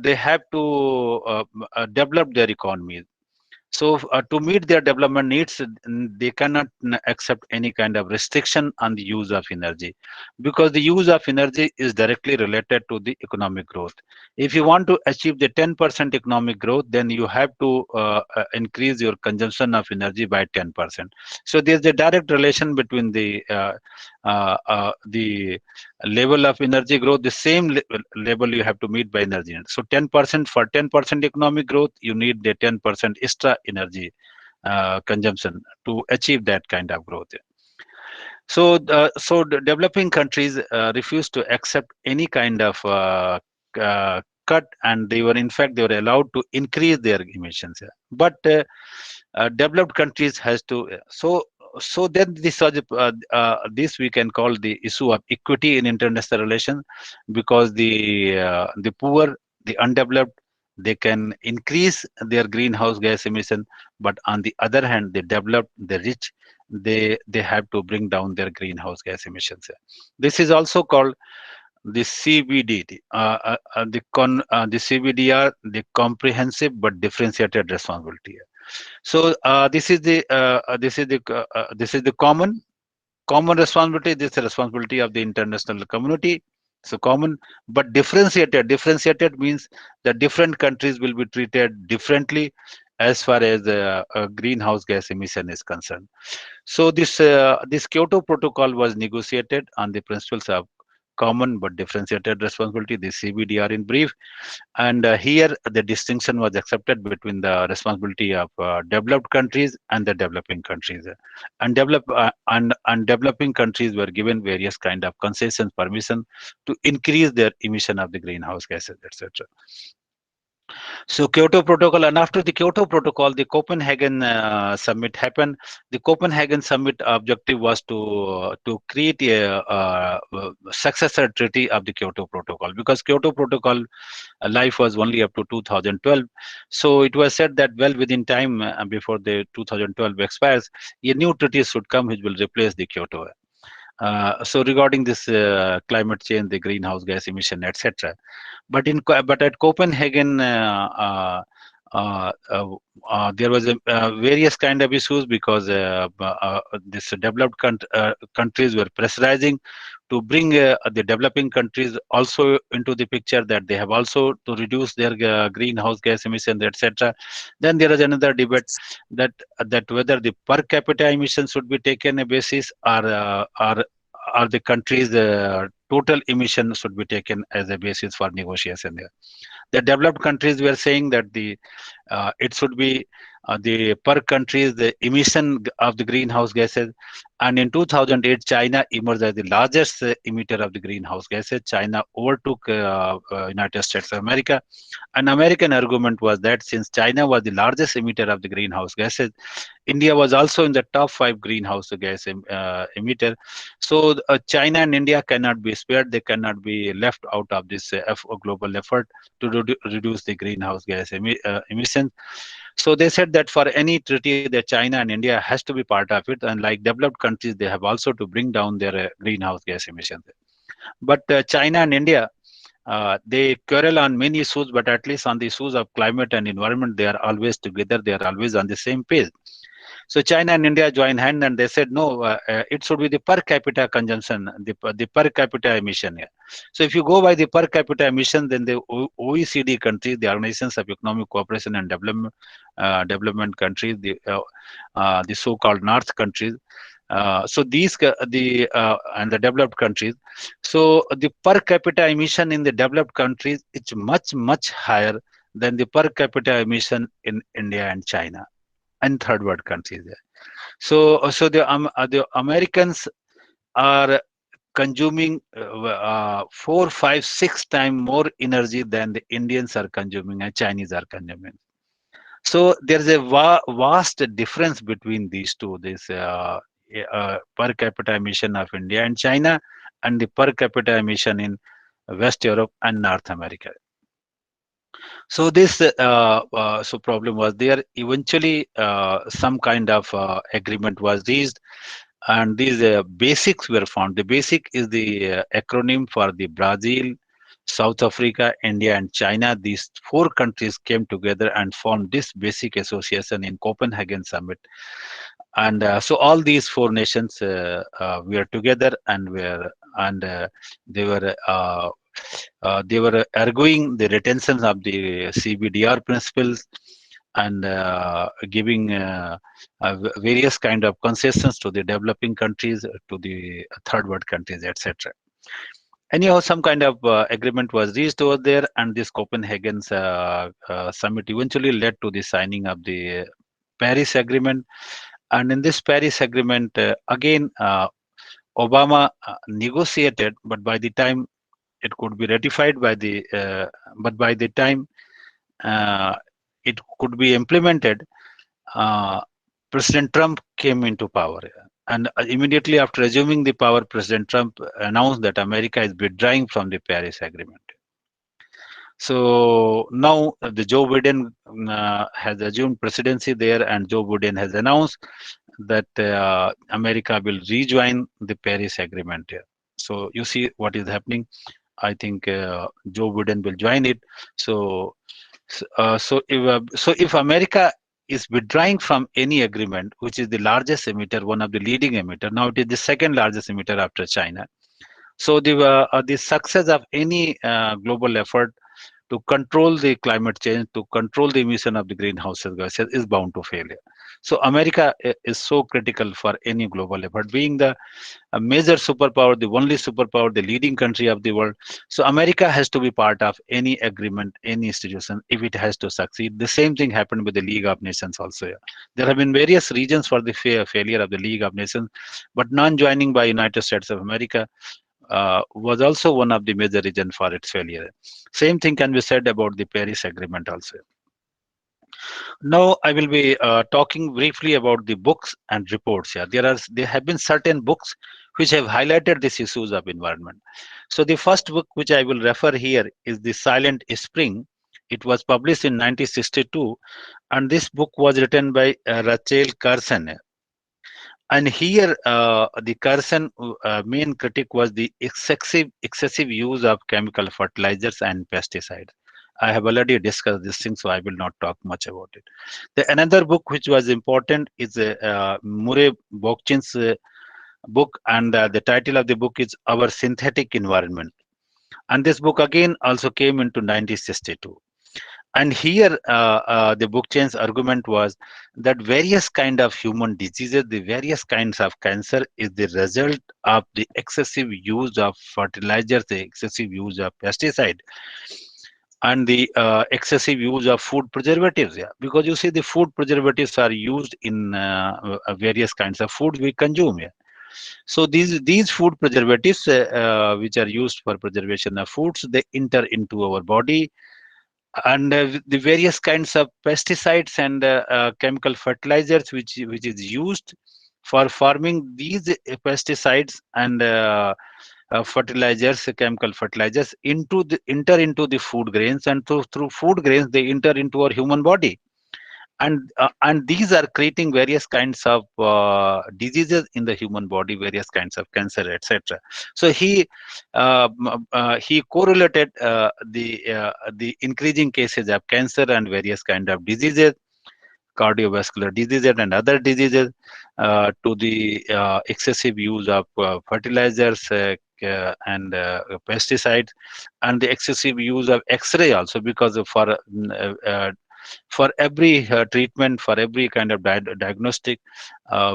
develop their economies. So to meet their development needs, they cannot accept any kind of restriction on the use of energy, because the use of energy is directly related to the economic growth. If you want to achieve the 10% economic growth, then you have to increase your consumption of energy by 10%. So there's a direct relation between the level of energy growth, the same level you have to meet by energy. So 10%, for 10% economic growth, you need the 10% extra energy consumption to achieve that kind of growth. So the developing countries refuse to accept any kind of cut, and they were allowed to increase their emissions. But developed countries has to. So then this we can call the issue of equity in international relations, because the poor, the undeveloped, they can increase their greenhouse gas emission, but on the other hand, the developed, the rich, they have to bring down their greenhouse gas emissions. This is also called the CBD, the CBDR, the comprehensive but differentiated responsibility. So this is the common responsibility. This is the responsibility of the international community. So common but differentiated. Differentiated means that different countries will be treated differently as far as greenhouse gas emission is concerned. So this Kyoto Protocol was negotiated on the principles of common but differentiated responsibility, the CBDR in brief. And here the distinction was accepted between the responsibility of developed countries and the developing countries. And developing countries were given various kind of concessions, permission to increase their emission of the greenhouse gases, etc. So Kyoto Protocol, and after the Kyoto Protocol, the Copenhagen summit happened. The Copenhagen summit objective was to create a successor treaty of the Kyoto Protocol, because Kyoto Protocol life was only up to 2012. So it was said that well within time before the 2012 expires, a new treaty should come which will replace the Kyoto. So regarding this climate change, the greenhouse gas emission, etc. But at Copenhagen, there was various kind of issues, because this countries were pressurizing to bring the developing countries also into the picture, that they have also to reduce their greenhouse gas emissions, etc. Then there is another debate that whether the per capita emissions should be taken a basis, or the country's total emission should be taken as a basis for negotiation. The developed countries were saying that it should be the per countries the emission of the greenhouse gases. And in 2008, China emerged as the largest emitter of the greenhouse gases. China overtook United States of America. An American argument was that since China was the largest emitter of the greenhouse gases, India was also in the top 5 greenhouse gas emitter. So China and India cannot be spared. They cannot be left out of this global effort to reduce the greenhouse gas emissions. So they said that for any treaty, that China and India has to be part of it, and like developed countries, they have also to bring down their greenhouse gas emissions. But China and India, they quarrel on many issues, but at least on the issues of climate and environment, they are always together. They are always on the same page. So China and India joined hand, and they said no, it should be the per capita consumption, the per capita emission. Yeah. So if you go by the per capita emission, then the OECD countries, the Organizations of Economic Cooperation and Development countries, the so-called North countries. So these and the developed countries. So the per capita emission in the developed countries is much higher than the per capita emission in India and China and third world countries. So the Americans are consuming 4, 5, 6 times more energy than the Indians are consuming and Chinese are consuming. So there's a vast difference between these two. This per capita emission of India and China, and the per capita emission in West Europe and North America. So this so problem was there. Eventually, some kind of agreement was reached, and these basics were found. The basic is the acronym for the Brazil, South Africa, India, and China. These 4 countries came together and formed this basic association in Copenhagen summit. And so all these 4 nations were together, and they were arguing the retention of the CBDR principles, and giving various kind of concessions to the developing countries, to the third world countries, etc. Anyhow, some kind of agreement was reached over there, and this Copenhagen's summit eventually led to the signing of the Paris Agreement. And in this Paris Agreement, again, Obama negotiated, but by the time it could be ratified but by the time uh, it could be implemented, uh, President Trump came into power. And immediately after assuming the power, President Trump announced that America is withdrawing from the Paris Agreement. So now the Joe Biden has assumed presidency there, and Joe Biden has announced that America will rejoin the Paris Agreement here. So you see what is happening. I think Joe Biden will join it. So if America is withdrawing from any agreement, which is the largest emitter, one of the leading emitter, now it is the second largest emitter after China. So the success of any global effort to control the climate change, to control the emission of the greenhouse gases is bound to fail. So America is so critical for any global effort, being the a major superpower, the only superpower, the leading country of the world. So America has to be part of any agreement, any institution, if it has to succeed. The same thing happened with the League of Nations also. Yeah. There have been various reasons for the failure of the League of Nations, but non-joining by United States of America was also one of the major reasons for its failure. Same thing can be said about the Paris Agreement also. Now I will be talking briefly about the books and reports here. There have been certain books which have highlighted these issues of environment. So the first book which I will refer here is The Silent Spring. It was published in 1962, and this book was written by Rachel Carson. And here, the Carson main critique was the excessive use of chemical fertilizers and pesticides. I have already discussed this thing, so I will not talk much about it. Another book which was important is Murray Bookchin's book, and the title of the book is Our Synthetic Environment. And this book again also came into 1962. And here the book chain's argument was that various kind of human diseases, the various kinds of cancer is the result of the excessive use of fertilizers, the excessive use of pesticide, and the excessive use of food preservatives. Yeah, because you see the food preservatives are used in various kinds of food we consume. Yeah. So these food preservatives which are used for preservation of foods, they enter into our body, and the various kinds of pesticides and chemical fertilizers which is used for farming these pesticides and fertilizers, chemical fertilizers enter into the food grains, and through food grains they enter into our human body, and these are creating various kinds of diseases in the human body, various kinds of cancer, etc. So he correlated the increasing cases of cancer and various kind of diseases, cardiovascular diseases and other diseases, to the excessive use of fertilizers and pesticides, and the excessive use of X-ray also, because for every treatment, for every kind of diagnostic,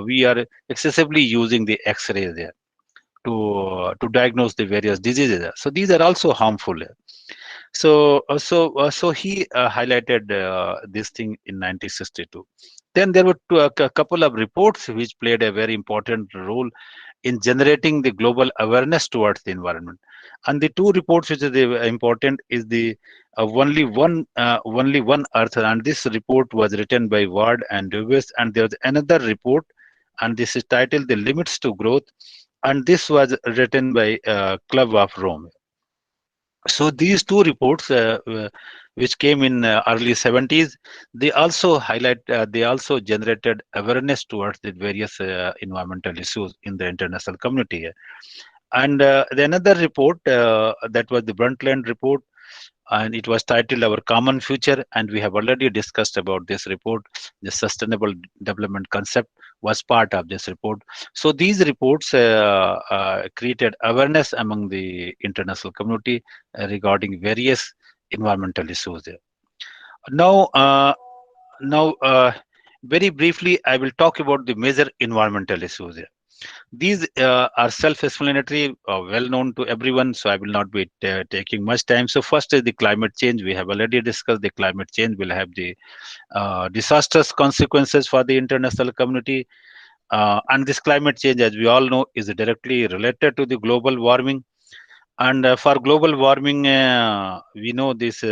we are excessively using the X-ray there to diagnose the various diseases. So these are also harmful. So he highlighted this thing in 1962. Then there were a couple of reports which played a very important role in generating the global awareness towards the environment. And the two reports which is important is the only one Earth, and this report was written by Ward and Dubis, and there was another report, and this is titled "The Limits to Growth," and this was written by Club of Rome. So these two reports, which came in early 70s, they also they also generated awareness towards the various environmental issues in the international community. And the another report, that was the Brundtland report, and it was titled Our Common Future, and we have already discussed about this report. The sustainable development concept was part of this report. So these reports created awareness among the international community regarding various environmental issues there. Now, very briefly, I will talk about the major environmental issues there. These are self-explanatory, well known to everyone, so I will not be taking much time. So first is the climate change. We have already discussed the climate change will have the disastrous consequences for the international community. And this climate change, as we all know, is directly related to the global warming. And for global warming, we know these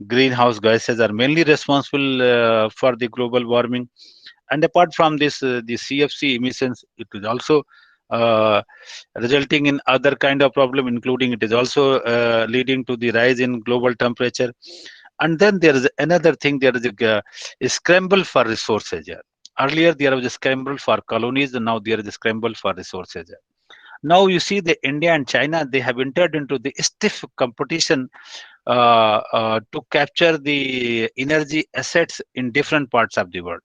greenhouse gases are mainly responsible for the global warming. And apart from this, the CFC emissions, it is also uh, resulting in other kind of problem, including it is also leading to the rise in global temperature. And then there is another thing, there is a scramble for resources. Yeah. Earlier there was a scramble for colonies, and now there is a scramble for resources. Yeah. Now you see the India and China, they have entered into the stiff competition to capture the energy assets in different parts of the world.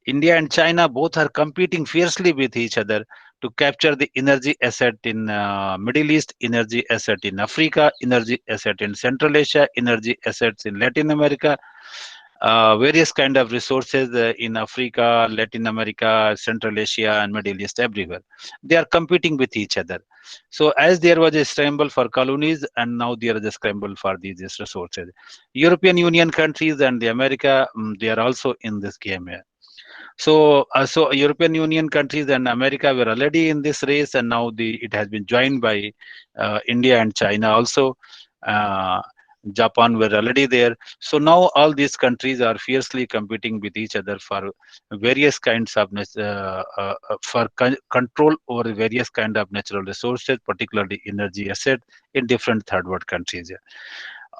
India and China both are competing fiercely with each other to capture the energy asset in Middle East, energy asset in Africa, energy asset in Central Asia, energy assets in Latin America, various kind of resources in Africa, Latin America, Central Asia, and Middle East, everywhere. They are competing with each other. So as there was a scramble for colonies, and now there is a scramble for these resources. European Union countries and the America, they are also in this game here. So European Union countries and America were already in this race, and now it has been joined by India and China also. Uh, Japan were already there. So now all these countries are fiercely competing with each other for various kinds of control over various kind of natural resources, particularly energy asset in different third world countries.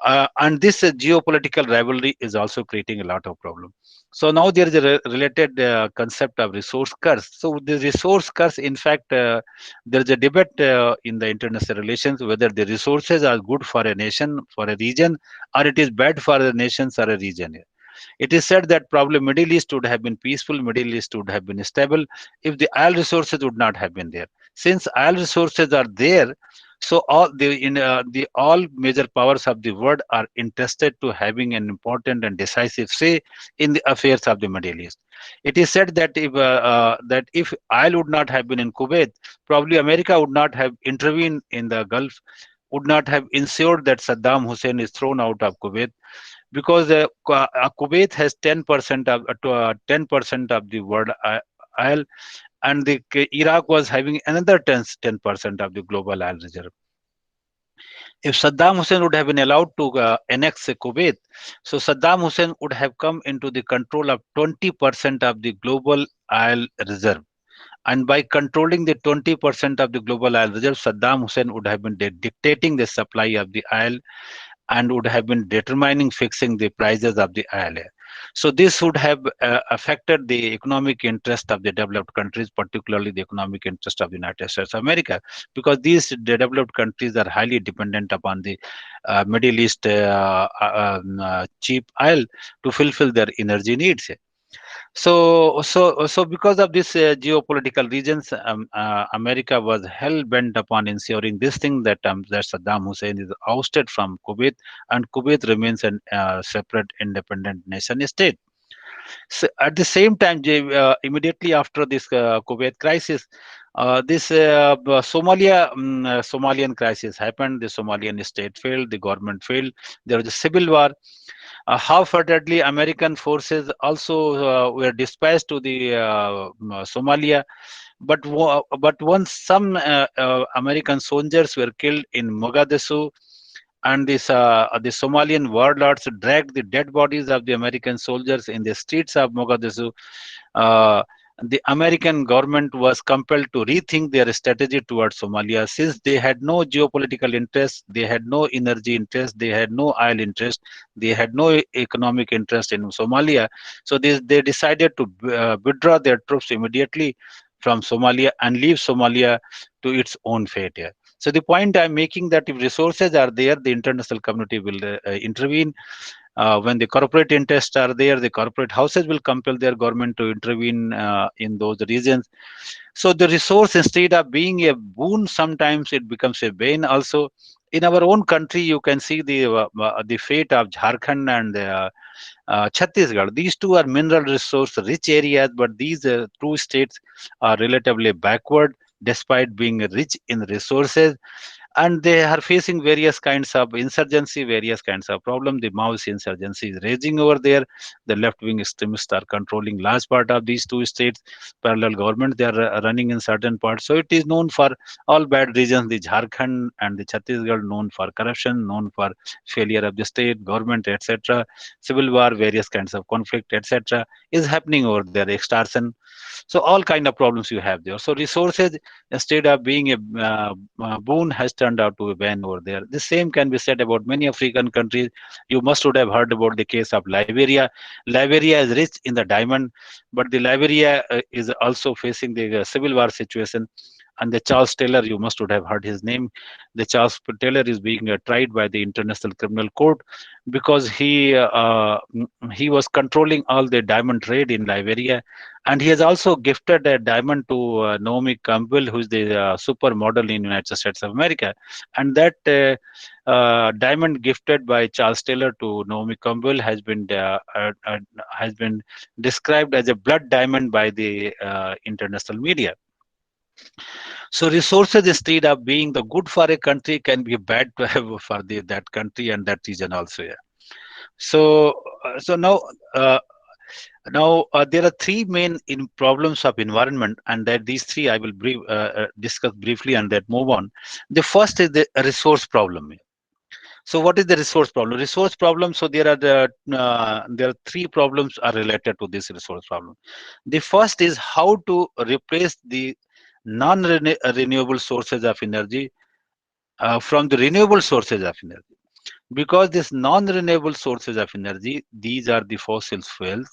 And this geopolitical rivalry is also creating a lot of problem. So now there is a related concept of resource curse. So the resource curse, in fact, there is a debate in the international relations whether the resources are good for a nation, for a region, or it is bad for the nations or a region. It is said that probably Middle East would have been peaceful, Middle East would have been stable if the oil resources would not have been there. Since oil resources are there, so the all major powers of the world are interested to having an important and decisive say in the affairs of the Middle East. It is said that if oil would not have been in Kuwait, probably America would not have intervened in the Gulf, would not have ensured that Saddam Hussein is thrown out of Kuwait, because Kuwait has 10% of 10% of the world oil, and the Iraq was having another 10% of the global oil reserve. If Saddam Hussein would have been allowed to annex Kuwait, so Saddam Hussein would have come into the control of 20% of the global oil reserve. And by controlling the 20% of the global oil reserve, Saddam Hussein would have been dictating the supply of the oil and would have been determining fixing the prices of the oil. So this would have affected the economic interest of the developed countries, particularly the economic interest of the United States of America, because these developed countries are highly dependent upon the Middle East cheap oil to fulfill their energy needs. So because of this geopolitical reasons, America was hell bent upon ensuring this thing that Saddam Hussein is ousted from Kuwait, and Kuwait remains an separate, independent nation state. So at the same time, immediately after this Kuwait crisis, this Somalian crisis happened. The Somalian state failed. The government failed. There was a civil war. Half-heartedly, American forces also were dispatched to the Somalia, but once some American soldiers were killed in Mogadishu, and the Somalian warlords dragged the dead bodies of the American soldiers in the streets of Mogadishu. Uh, the American government was compelled to rethink their strategy towards Somalia, since they had no geopolitical interest, they had no energy interest, they had no oil interest, they had no economic interest in Somalia. So they decided to withdraw their troops immediately from Somalia and leave Somalia to its own fate here. So the point I'm making, that if resources are there, the international community will intervene. When the corporate interests are there, the corporate houses will compel their government to intervene in those regions. So the resource, instead of being a boon, sometimes it becomes a bane also. In our own country, you can see the fate of Jharkhand and Chhattisgarh. These two are mineral resource rich areas, but these two states are relatively backward despite being rich in resources, and they are facing various kinds of insurgency, various kinds of problem. The Maoist insurgency is raging over there. The left-wing extremists are controlling large part of these two states. Parallel government they are running in certain parts. So it is known for all bad regions. The Jharkhand and the Chhattisgarh known for corruption, known for failure of the state government, etc. Civil war, various kinds of conflict, etc. is happening over there. Extortion. So all kind of problems you have there. So resources, instead of being a boon, has turned out to be ban over there. The same can be said about many African countries. You must would have heard about the case of Liberia. Liberia is rich in the diamond, but the Liberia is also facing the civil war situation. And the Charles Taylor, you must would have heard his name. The Charles Taylor is being tried by the International Criminal Court because he was controlling all the diamond trade in Liberia, and he has also gifted a diamond to Naomi Campbell, who is the supermodel in United States of America, and that diamond gifted by Charles Taylor to Naomi Campbell has been described as a blood diamond by the international media. So resources, instead of being the good for a country, can be bad to have for that country and that region also. Yeah. So now. Uh, Now, there are three main problems of environment, and that these three I will discuss briefly and then move on. The first is the resource problem. So, what is the resource problem? Resource problem. So, there are three problems are related to this resource problem. The first is how to replace the non-renewable sources of energy from the renewable sources of energy, because these non-renewable sources of energy, these are the fossil fuels,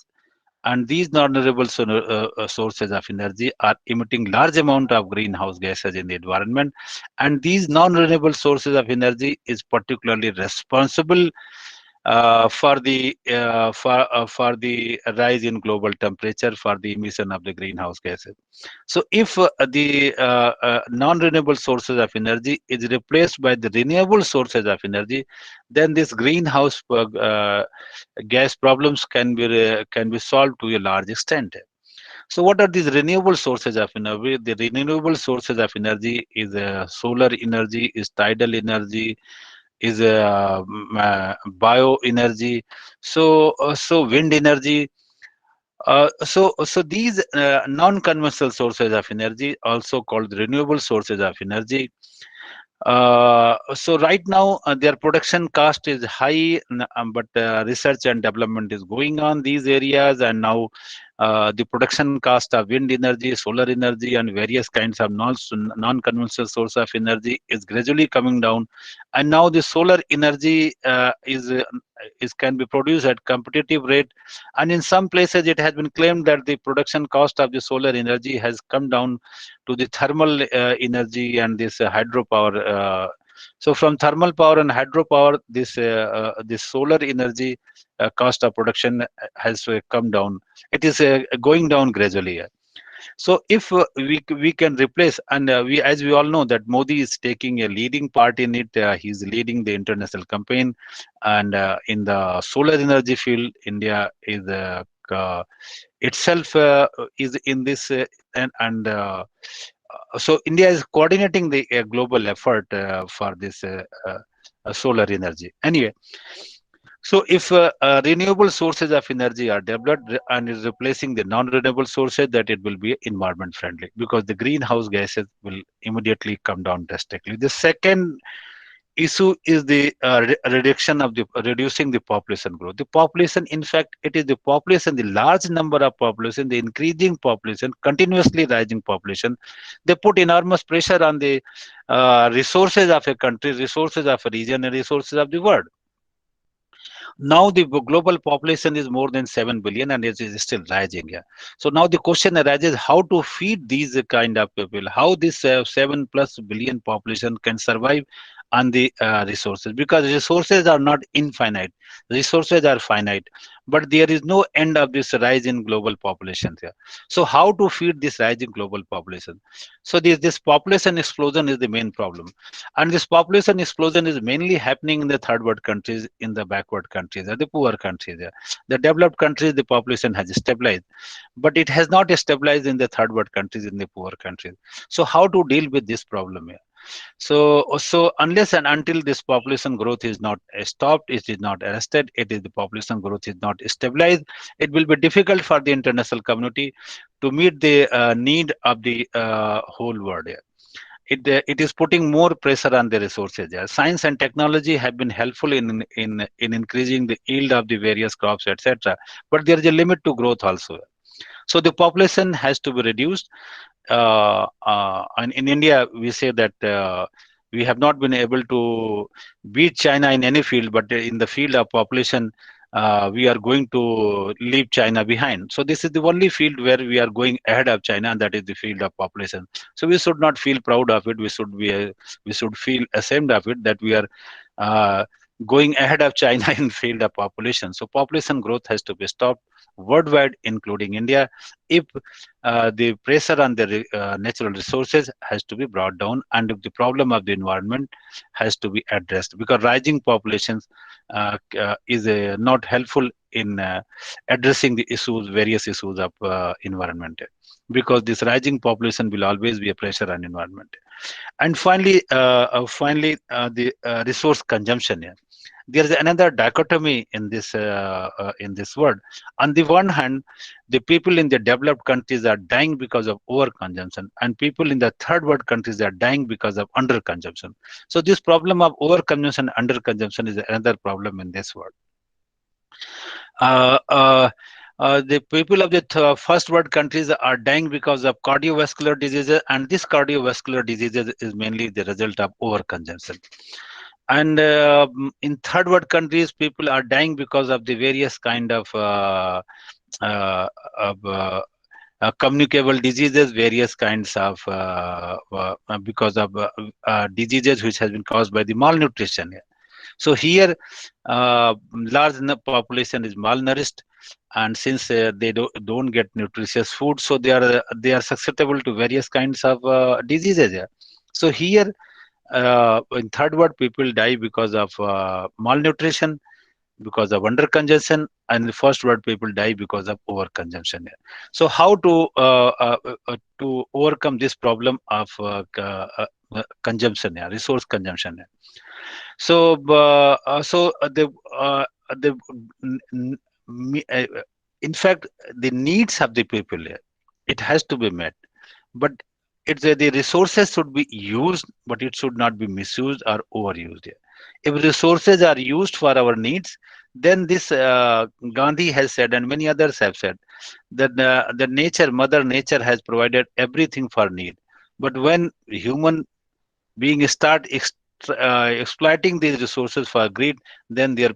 and these non-renewable sources of energy are emitting large amount of greenhouse gases in the environment, and these non-renewable sources of energy is particularly responsible for the rise in global temperature, for the emission of the greenhouse gases. So if the non-renewable sources of energy is replaced by the renewable sources of energy, then this greenhouse gas problems can be solved to a large extent. So what are these renewable sources of energy? The renewable sources of energy is solar energy, is tidal energy, is bioenergy, so wind energy. So these non-conventional sources of energy, also called renewable sources of energy, so right now their production cost is high, but research and development is going on these areas, and now the production cost of wind energy, solar energy, and various kinds of non-conventional source of energy is gradually coming down, and now the solar energy is can be produced at competitive rate, and in some places it has been claimed that the production cost of the solar energy has come down to the thermal energy and this hydropower. So from thermal power and hydropower, this solar energy cost of production has come down. It is going down gradually. So if we can replace, and we, as we all know, that Modi is taking a leading part in it. He's leading the international campaign, and in the solar energy field, India is itself is in this, and so India is coordinating the global effort for this solar energy. Anyway, so if renewable sources of energy are developed and is replacing the non-renewable sources, that it will be environment friendly, because the greenhouse gases will immediately come down drastically. The second issue is the reduction of the reducing the population growth. The population, in fact, it is the population, the large number of population, the increasing population, continuously rising population. They put enormous pressure on the resources of a country, resources of a region, and resources of the world. Now the global population is more than 7 billion, and it is still rising. Yeah. So now the question arises how to feed these kind of people, how this 7 plus billion population can survive on the resources, because resources are not infinite, resources are finite, but there is no end of this rise in global population here. So how to feed this rising global population? So this population explosion is the main problem, and this population explosion is mainly happening in the third world countries, in the backward countries, or the poor countries. The developed countries, the population has stabilized, but it has not stabilized in the third world countries, in the poor countries. So how to deal with this problem here? So unless and until this population growth is not stopped, it is not arrested, it is the population growth is not stabilized, it will be difficult for the international community to meet the need of the whole world. It is putting more pressure on the resources. Yeah. Science and technology have been helpful in increasing the yield of the various crops, etc. But there is a limit to growth also. So the population has to be reduced. And in India, we say that we have not been able to beat China in any field, but in the field of population, we are going to leave China behind. So this is the only field where we are going ahead of China, and that is the field of population. So we should not feel proud of it. We should feel ashamed of it, that we are uh, going ahead of China in field of population. So population growth has to be stopped worldwide, including India, if the pressure on the natural resources has to be brought down, and if the problem of the environment has to be addressed, because rising populations is not helpful in addressing the issues, various issues of environment, because this rising population will always be a pressure on environment. And finally, the resource consumption. Yeah. there is another dichotomy in this word. On the one hand, the people in the developed countries are dying because of overconsumption, and people in the third world countries are dying because of underconsumption. So this problem of overconsumption, underconsumption is another problem in this world. Uh, uh, the people of the first world countries are dying because of cardiovascular diseases, and this cardiovascular diseases is mainly the result of overconsumption. And in third world countries, people are dying because of the various kind uh, of communicable diseases, various kinds of because of diseases which has been caused by the malnutrition. So here, large population is malnourished, and since don't get nutritious food, so they are susceptible to various kinds of diseases. Yeah. So here, in third world, people die because of malnutrition, because of underconsumption, and the first world people die because of overconsumption. Yeah. So how to overcome this problem of consumption, yeah, resource consumption? Yeah. So, the n- n- me- uh, in fact, the needs of the people, it has to be met, but the resources should be used, but it should not be misused or overused. If resources are used for our needs, then this Gandhi has said, and many others have said, that the nature, Mother Nature, has provided everything for need. But when human being start exploiting these resources for greed, then there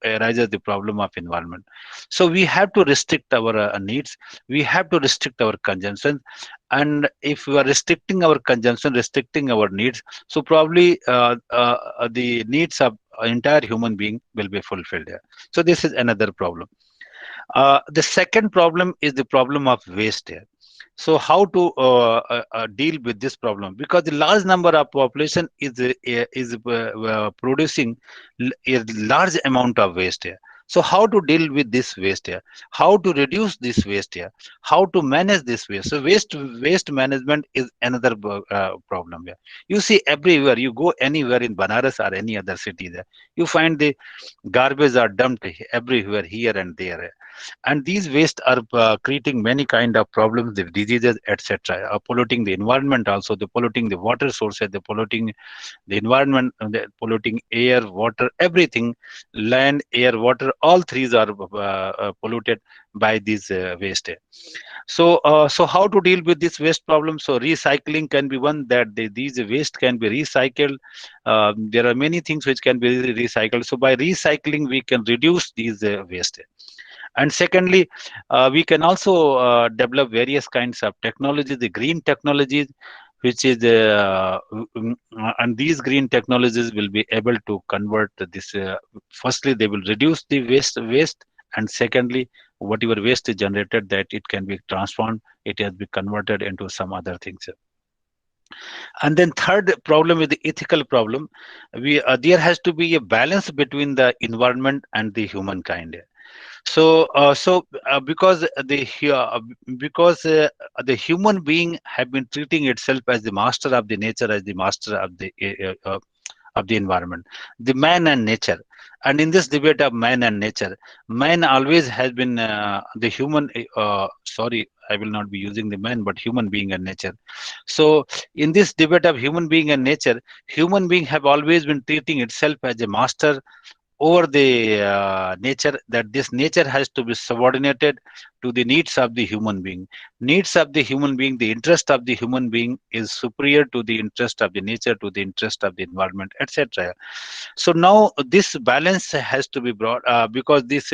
arises the problem of environment. So we have to restrict our needs, we have to restrict our consumption, and if we are restricting our consumption, restricting our needs, so probably the needs of entire human being will be fulfilled. Yeah. So this is another problem. The second problem is the problem of waste here. So how to deal with this problem? Because the large number of population is producing a large amount of waste here. So how to deal with this waste here? How to reduce this waste here? How to manage this waste? So waste management is another problem here. You see everywhere you go, anywhere in Banaras or any other city there, you find the garbage are dumped everywhere, here and there, and these waste are creating many kind of problems, the diseases, etc., polluting the environment, also they're polluting the water sources, they're polluting the environment, they're polluting air, water, everything, land, air, water, all three are polluted by these waste. So how to deal with this waste problem? So recycling can be one, that these waste can be recycled. There are many things which can be recycled. So by recycling, we can reduce these waste. And secondly, we can also develop various kinds of technologies, the green technologies, which is and these green technologies will be able to convert this. Firstly, they will reduce the waste, and secondly, whatever waste is generated, that it can be transformed, it has been converted into some other things. And then third problem is the ethical problem. We There has to be a balance between the environment and the humankind. Because the human being have been treating itself as the master of the nature, as the master of the environment, the man and nature. And in this debate of man and nature, man always has been the human. Sorry, I will not be using the man, but human being and nature. So in this debate of human being and nature, human being have always been treating itself as a master over the nature, that this nature has to be subordinated to the needs of the human being. Needs of the human being, the interest of the human being is superior to the interest of the nature, to the interest of the environment, etc. So now this balance has to be brought, because this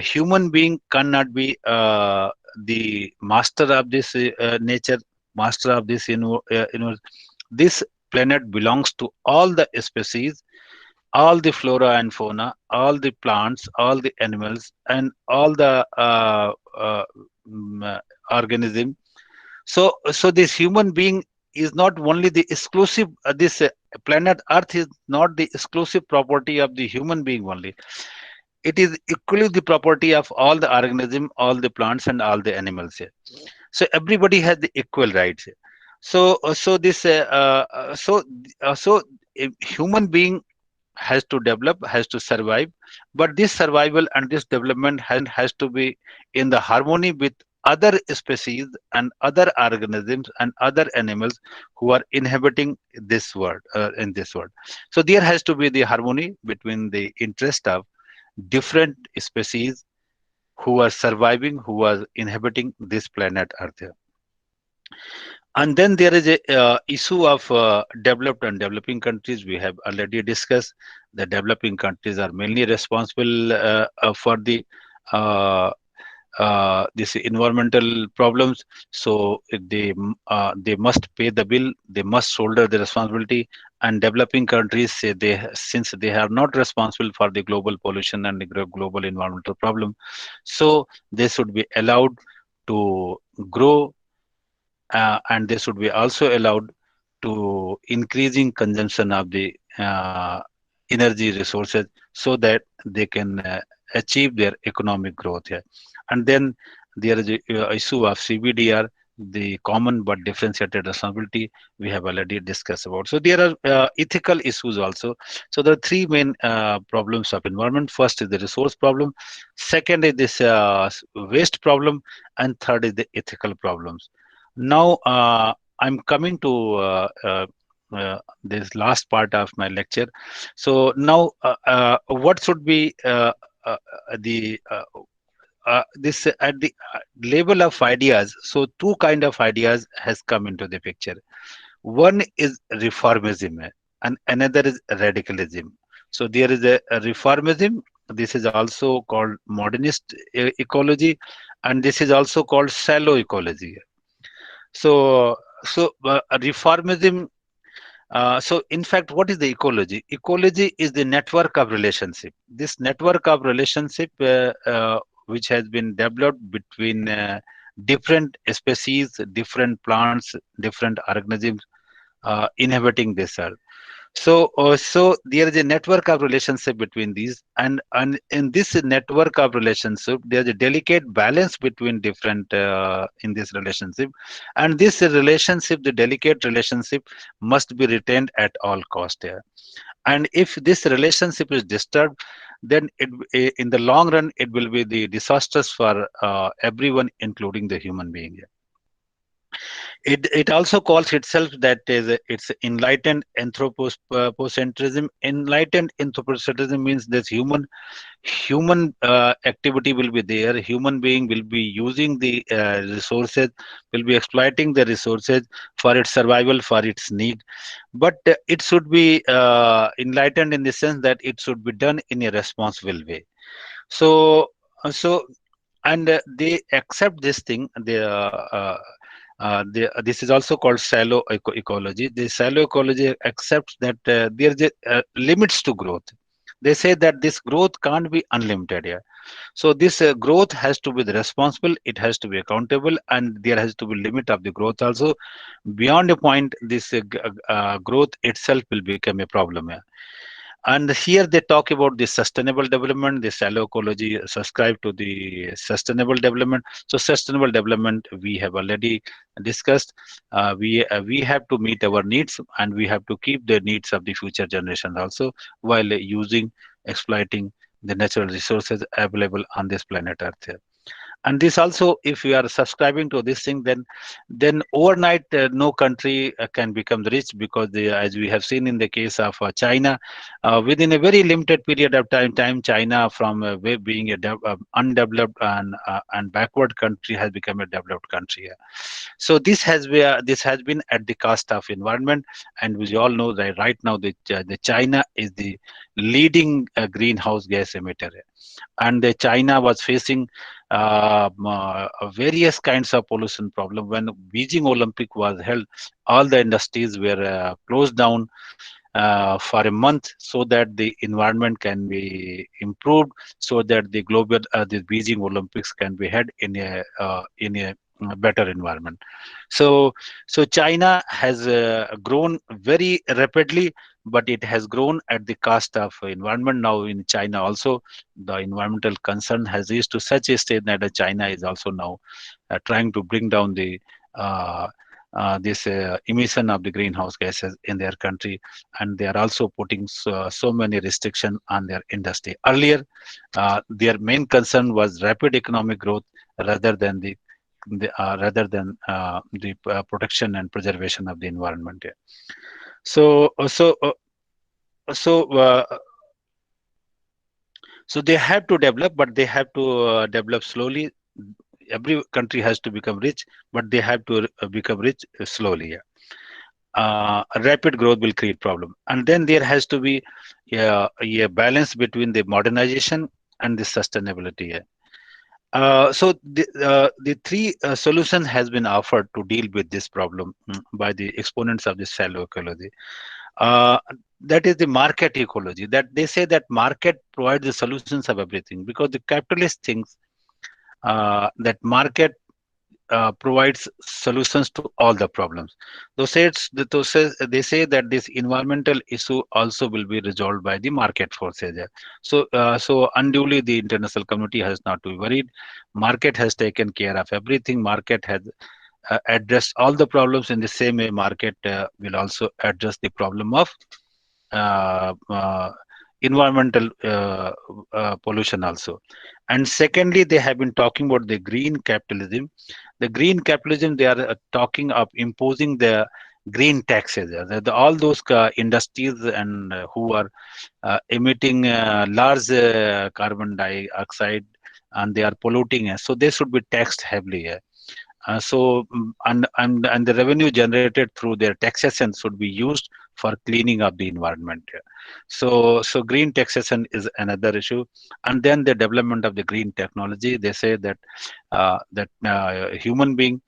human being cannot be the master of this nature, master of this universe. This planet belongs to all the species, all the flora and fauna, all the plants, all the animals, and all the mm, uh, organism. So this human being is not only the exclusive. This planet Earth is not the exclusive property of the human being only. It is equally the property of all the organism, all the plants, and all the animals here. So everybody has the equal rights here. So a human being has to develop, has to survive, but this survival and this development has to be in the harmony with other species and other organisms and other animals who are inhabiting this world, in this world. So there has to be the harmony between the interest of different species who are surviving, who are inhabiting this planet Earth. And then there is a issue of developed and developing countries. We have already discussed the developing countries are mainly responsible for the uh, this environmental problems. So they must pay the bill. They must shoulder the responsibility. And developing countries say they, since they are not responsible for the global pollution and the global environmental problem, so they should be allowed to grow, and they should be also allowed to increasing consumption of the energy resources so that they can achieve their economic growth here. And then there is a issue of CBDR, the common but differentiated responsibility we have already discussed about. So there are ethical issues also. So there are three main problems of environment. First is the resource problem, second is this waste problem, and third is the ethical problems. Now, I'm coming to this last part of my lecture. So now, what should be the this at the level of ideas? So two kind of ideas has come into the picture. One is reformism, and another is radicalism. So there is a reformism. This is also called modernist ecology, and this is also called shallow ecology. So reformism. So in fact, what is the ecology? Ecology is the network of relationship. This network of relationship, which has been developed between different species, different plants, different organisms inhabiting this earth. So there is a network of relationship between these, and in this network of relationship, there's a delicate balance between different in this relationship, and this relationship, the delicate relationship, must be retained at all cost here. And if this relationship is disturbed, then in the long run, it will be the disastrous for everyone, including the human being. It also calls itself that is it's enlightened anthropocentrism. Enlightened anthropocentrism means this human activity will be there. Human being will be using the resources, will be exploiting the resources for its survival, for its need. But it should be enlightened in the sense that it should be done in a responsible way. So and they accept this thing. This is also called shallow ecology. The shallow ecology accepts that there is limits to growth. They say that this growth can't be unlimited here. So this growth has to be responsible, it has to be accountable, and there has to be limit of the growth also. Beyond a point, this growth itself will become a problem here. And here they talk about the sustainable development. The shallow ecology subscribe to the sustainable development. So sustainable development we have already discussed. We have to meet our needs, and we have to keep the needs of the future generations also, while using, exploiting the natural resources available on this planet Earth. And this also, if you are subscribing to this thing, then overnight no country can become rich, because as we have seen in the case of China, within a very limited period of time, China from being a undeveloped and backward country has become a developed country. So this has been at the cost of environment. And we all know that right now the China is the leading greenhouse gas emitter. And China was facing various kinds of pollution problem. When Beijing Olympic was held, all the industries were closed down for a month, so that the environment can be improved, so that the Beijing Olympics can be held in a better environment. So so China has grown very rapidly, but it has grown at the cost of environment. Now in China also, the environmental concern has reached to such a state that China is also now trying to bring down the uh, this emission of the greenhouse gases in their country, and they are also putting so many restrictions on their industry. Earlier, their main concern was rapid economic growth rather than the protection and preservation of the environment. Yeah. So uh, so uh, so uh, so they have to develop, but they have to develop slowly. Every country has to become rich, but they have to become rich slowly. Yeah. Rapid growth will create problem, and then there has to be a balance between the modernization and the sustainability. Yeah. The three solutions has been offered to deal with this problem by the exponents of the shallow ecology. Uh, that is the market ecology. That they say that market provides the solutions of everything, because the capitalist thinks that market provides solutions to all the problems. They say that this environmental issue also will be resolved by the market forces. Yeah. So unduly the international community has not to be worried. Market has taken care of everything. Market has addressed all the problems in the same way. Market will also address the problem of uh, uh, environmental pollution also. And secondly, they have been talking about the green capitalism. The green capitalism, they are talking of imposing the green taxes. All those industries and who are emitting large carbon dioxide, and they are polluting, so they should be taxed heavily. And the revenue generated through their taxation should be used for cleaning up the environment. So green taxation is another issue. And then the development of the green technology. They say that human being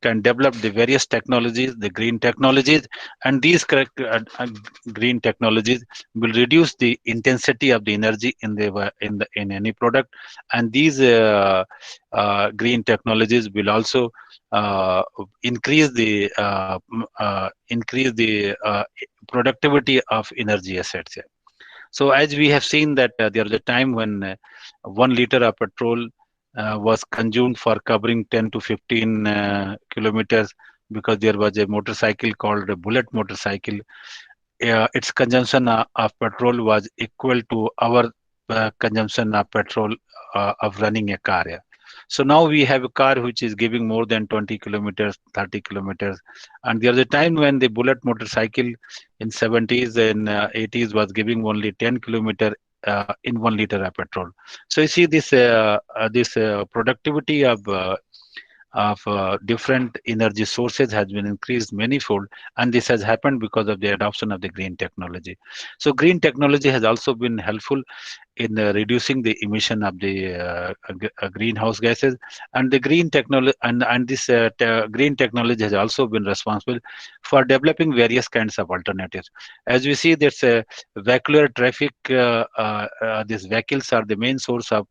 can develop the various technologies, the green technologies, and these green technologies will reduce the intensity of the energy in any product. And these green technologies will also uh, increase the productivity of energy assets. Yeah. So as we have seen that there was a time when 1 liter of petrol was consumed for covering 10 to 15 kilometers, because there was a motorcycle called a bullet motorcycle. Its consumption of petrol was equal to our consumption of petrol of running a car. Yeah. So now we have a car which is giving more than 20 kilometers, 30 kilometers. And there was a time when the bullet motorcycle in 70s and 80s was giving only 10 kilometer in 1 liter of petrol. So you see this productivity of different energy sources has been increased manifold, and this has happened because of the adoption of the green technology. So green technology has also been helpful in reducing the emission of the greenhouse gases. And the green technology and this green technology has also been responsible for developing various kinds of alternatives. As we see, there's a vehicular traffic. These vehicles are the main source of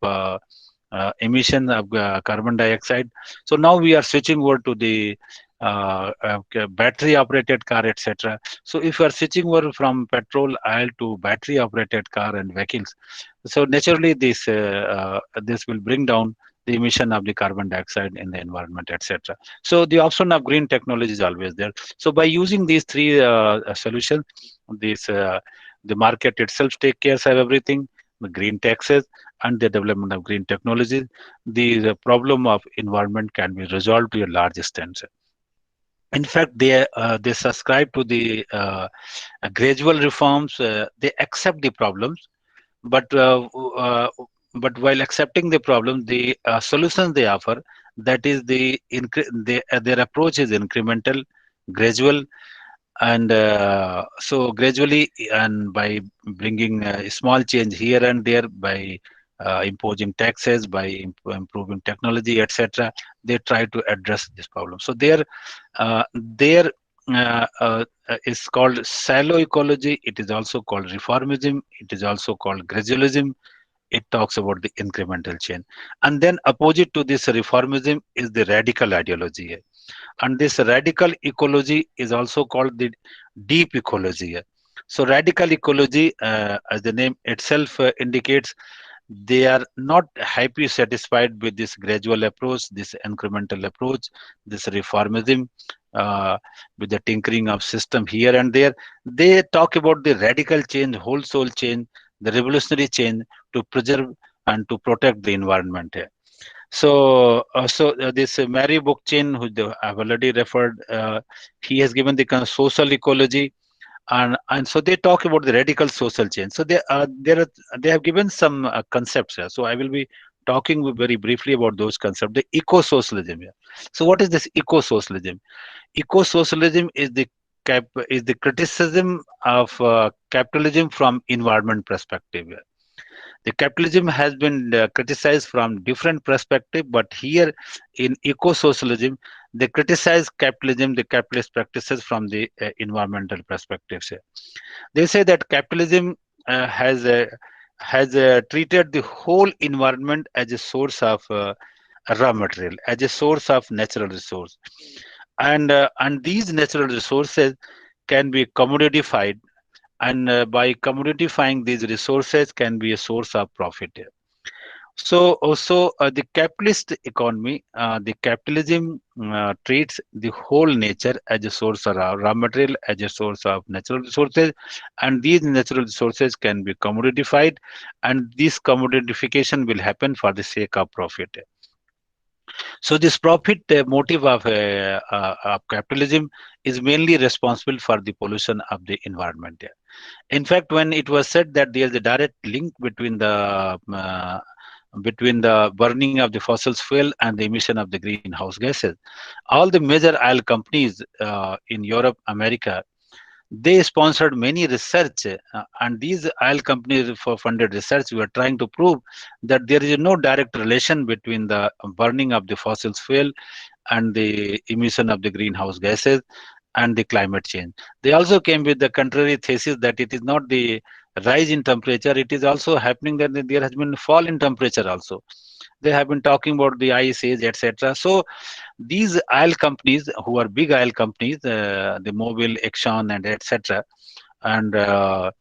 emission of carbon dioxide. So now we are switching over to the battery operated car, etc. So if you are switching over from petrol, oil to battery operated car and vehicles, so naturally this will bring down the emission of the carbon dioxide in the environment, etc. So the option of green technology is always there. So by using these three solutions, this the market itself take care of everything, the green taxes and the development of green technologies, the problem of environment can be resolved to a large extent. In fact, they subscribe to the gradual reforms. They accept the problems, but while accepting the problem, the solutions they offer, that is their approach is incremental, gradual, and so gradually, and by bringing a small change here and there, by imposing taxes, by improving technology, etc., they try to address this problem. So there is called shallow ecology. It is also called reformism. It is also called gradualism. It talks about the incremental change. And then opposite to this reformism is the radical ideology. And this radical ecology is also called the deep ecology. So radical ecology, as the name itself indicates, they are not happy satisfied with this gradual approach, this incremental approach, this reformism. uh, with the tinkering of system here and there. They talk about the radical change, wholesale change, the revolutionary change to preserve and to protect the environment here. So this Mary Bookchin, who I've already referred, he has given the kind of social ecology, and so they talk about the radical social change. So they have given some concepts here. So I will be talking very briefly about those concepts. The eco-socialism here. So what is this eco-socialism? Eco-socialism is the criticism of capitalism from environment perspective. The capitalism has been criticized from different perspective, but here in eco-socialism, they criticize capitalism, the capitalist practices from the environmental perspectives. They say that capitalism has treated the whole environment as a source of raw material, as a source of natural resource, and these natural resources can be commodified, and by commodifying these resources can be a source of profit. So also the capitalist economy, the capitalism treats the whole nature as a source of raw material, as a source of natural resources, and these natural resources can be commodified, and this commodification will happen for the sake of profit. So this profit motive of capitalism is mainly responsible for the pollution of the environment. In fact, when it was said that there is a direct link between the burning of the fossil fuel and the emission of the greenhouse gases, all the major oil companies in Europe, America, they sponsored many research, and these oil companies for funded research were trying to prove that there is no direct relation between the burning of the fossil fuel and the emission of the greenhouse gases and the climate change. They also came with the contrary thesis that it is not the rise in temperature, it is also happening that there has been fall in temperature also. They have been talking about the ice age, etc. So these oil companies, who are big oil companies, the Mobil, Exxon, and etc., and uh,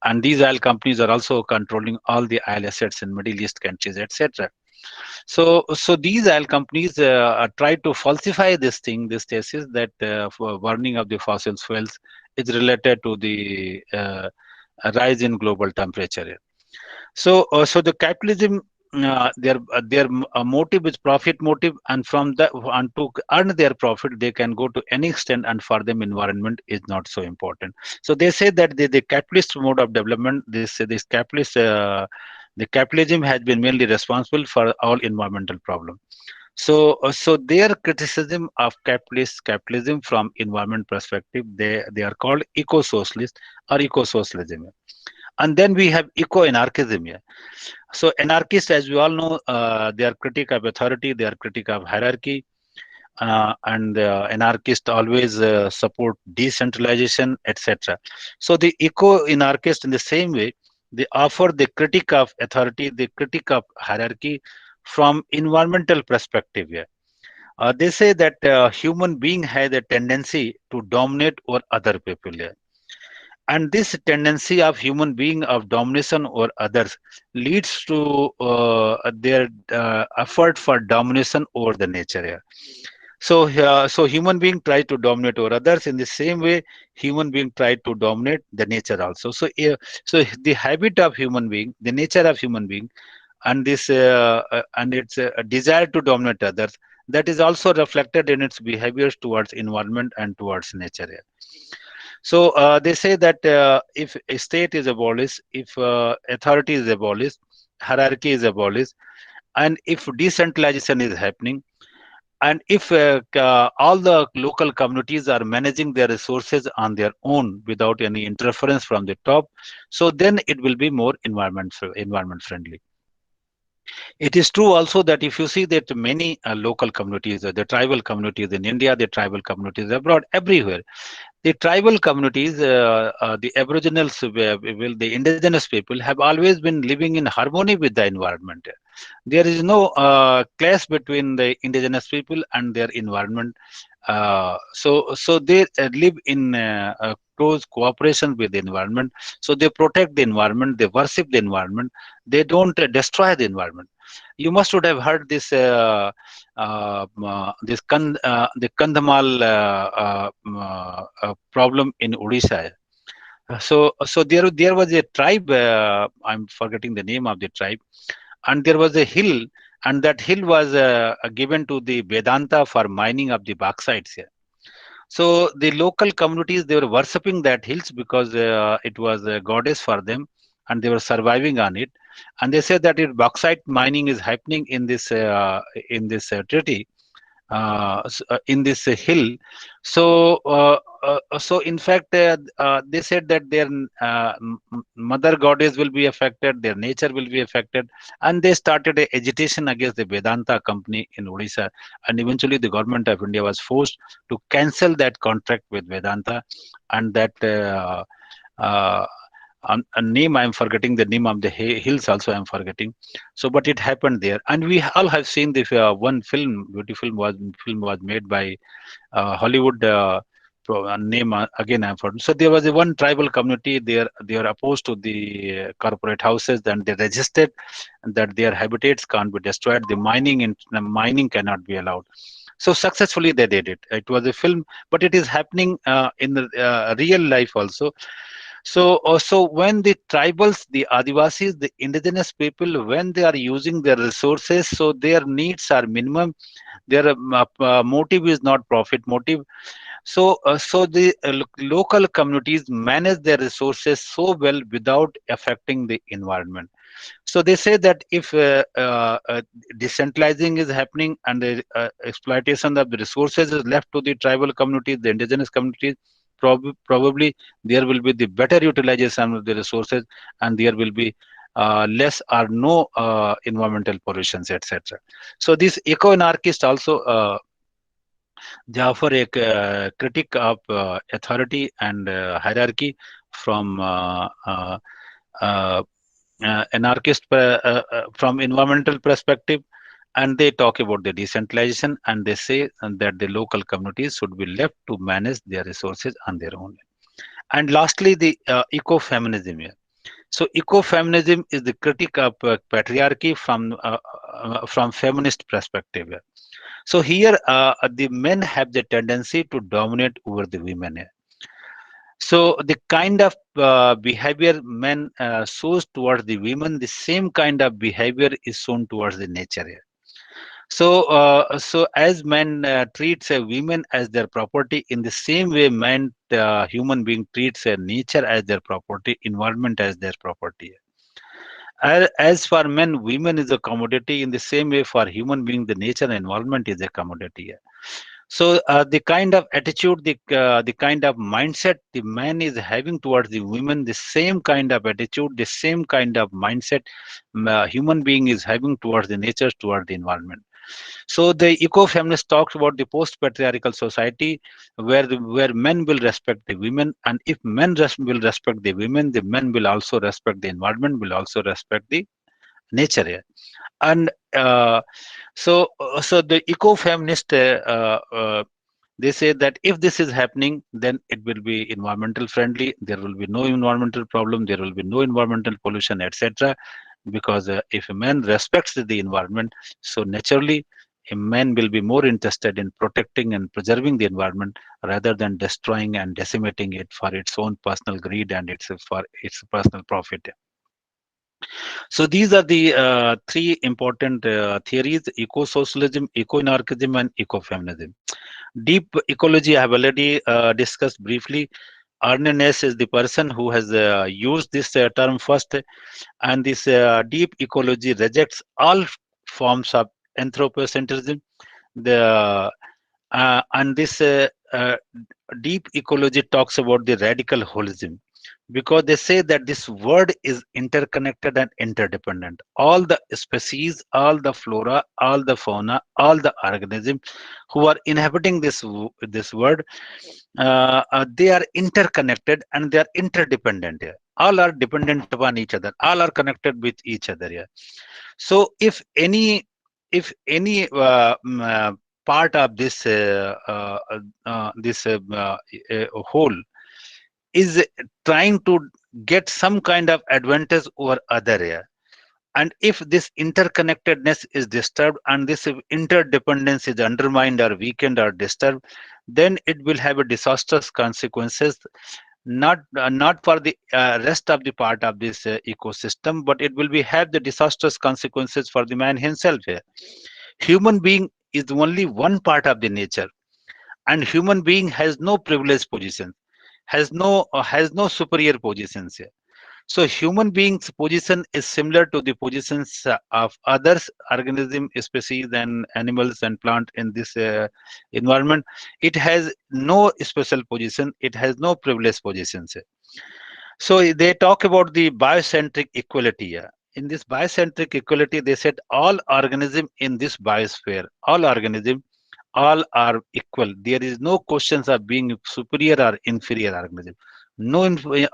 and these oil companies are also controlling all the oil assets in Middle East countries, etc. So these oil companies try to falsify this thesis that for burning of the fossil fuels is related to the rise in global temperature. So the capitalism, their motive is profit motive, and from that, and to earn their profit, they can go to any extent, and for them, environment is not so important. So they say that the capitalist mode of development, this capitalist, the capitalism has been mainly responsible for all environmental problems. So their criticism of capitalism from environment perspective, they are called eco-socialist or eco-socialism. And then we have eco-anarchism here. So anarchists, as we all know, they are critic of authority, they are critic of hierarchy, and anarchists always support decentralization, etc. So the eco-anarchists, in the same way, they offer the critique of authority, the critique of hierarchy from environmental perspective here. They say that human being has a tendency to dominate over other people here, and this tendency of human being of domination over others leads to their effort for domination over the nature here. So human being try to dominate over others. In the same way, human being try to dominate the nature also. So the habit of human being, the nature of human being, and this and its desire to dominate others, that is also reflected in its behaviors towards environment and towards nature here. So they say that if a state is abolished, if authority is abolished, hierarchy is abolished, and if decentralization is happening, and if all the local communities are managing their resources on their own without any interference from the top, so then it will be more environment friendly. It is true also that if you see that many local communities, the tribal communities in India, the tribal communities abroad, everywhere, the tribal communities, the aboriginals, the indigenous people have always been living in harmony with the environment. There is no clash between the indigenous people and their environment, So they live in close cooperation with the environment. So they protect the environment, they worship the environment, they don't destroy the environment. You must would have heard this the Kandhamal problem in Odisha. So there was a tribe. I'm forgetting the name of the tribe, and there was a hill, and that hill was given to the Vedanta for mining of the bauxites here. So the local communities, they were worshipping that hills because it was a goddess for them, and they were surviving on it. And they said that if bauxite mining is happening in this treaty, in this hill. So in fact, they said that their mother goddess will be affected, their nature will be affected, and they started a agitation against the Vedanta company in Odisha, and eventually the government of India was forced to cancel that contract with Vedanta, and that. Uh, a name I'm forgetting, the name of the hills also I'm forgetting. So but it happened there, and we all have seen the one film, beautiful film was made by Hollywood, name again I'm forgetting. So there was a one tribal community there, they are opposed to the corporate houses, and they resisted that their habitats can't be destroyed, the mining cannot be allowed. So successfully they did it. It was a film, but it is happening in the real life also. So when the tribals, the Adivasis, the indigenous people, when they are using their resources, so their needs are minimum. Their motive is not profit motive. So the local communities manage their resources so well without affecting the environment. So they say that if decentralizing is happening and the exploitation of the resources is left to the tribal communities, the indigenous communities, probably there will be the better utilization of the resources, and there will be less or no environmental pollutions, etc. So this eco-anarchist also, they offer a critique of authority and hierarchy from uh, from environmental perspective, and they talk about the decentralization, and they say that the local communities should be left to manage their resources on their own. And lastly, the ecofeminism here. So ecofeminism is the critique of patriarchy from feminist perspective here. So here the men have the tendency to dominate over the women here. So the kind of behavior men shows towards the women, the same kind of behavior is shown towards the nature here. So as men treats a women as their property, in the same way, man, human being treats a nature as their property, environment as their property. As for men, women is a commodity. In the same way, for human being, the nature and environment is a commodity. So the kind of attitude, the kind of mindset the man is having towards the women, the same kind of attitude, the same kind of mindset human being is having towards the nature, towards the environment. So the ecofeminist talks about the post-patriarchal society where men will respect the women, and if men will respect the men will also respect the environment, will also respect the nature here. And so the ecofeminist they say that if this is happening, then it will be environmental friendly. There will be no environmental problem. There will be no environmental pollution, etc. Because if a man respects the environment, so naturally a man will be more interested in protecting and preserving the environment rather than destroying and decimating it for its own personal greed and its for its personal profit. So these are the three important theories: eco-socialism, eco-anarchism, and ecofeminism. Deep ecology I have already discussed briefly. Arne Naess is the person who has used this term first, and this deep ecology rejects all forms of anthropocentrism. The and this deep ecology talks about the radical holism, because they say that this world is interconnected and interdependent. All the species, all the flora, all the fauna, all the organisms who are inhabiting this world, they are interconnected and they are interdependent here. All are dependent upon each other. All are connected with each other here. So if any part of this whole is trying to get some kind of advantage over other area. And if this interconnectedness is disturbed and this interdependence is undermined or weakened or disturbed, then it will have a disastrous consequences, not for the rest of the part of this ecosystem, but it will be have the disastrous consequences for the man himself here. Human being is only one part of the nature, and human being has no privileged position, has no superior positions here. So human beings position is similar to the positions of others organism species and animals and plant in this environment. It has no special position, it has no privileged positions. So they talk about the biocentric equality. Yeah. In this biocentric equality, they said all organism in this biosphere, all organism, all are equal. There is no questions of being superior or inferior organism. No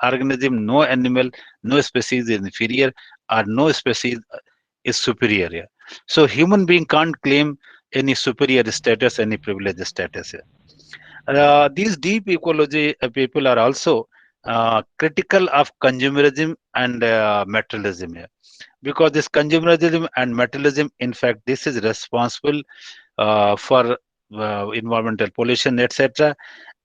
organism, no animal, no species is inferior, or no species is superior. Yeah. So human being can't claim any superior status, any privileged status. Yeah. These deep ecology people are also critical of consumerism and materialism here, because this consumerism and materialism, in fact, this is responsible for environmental pollution, etc.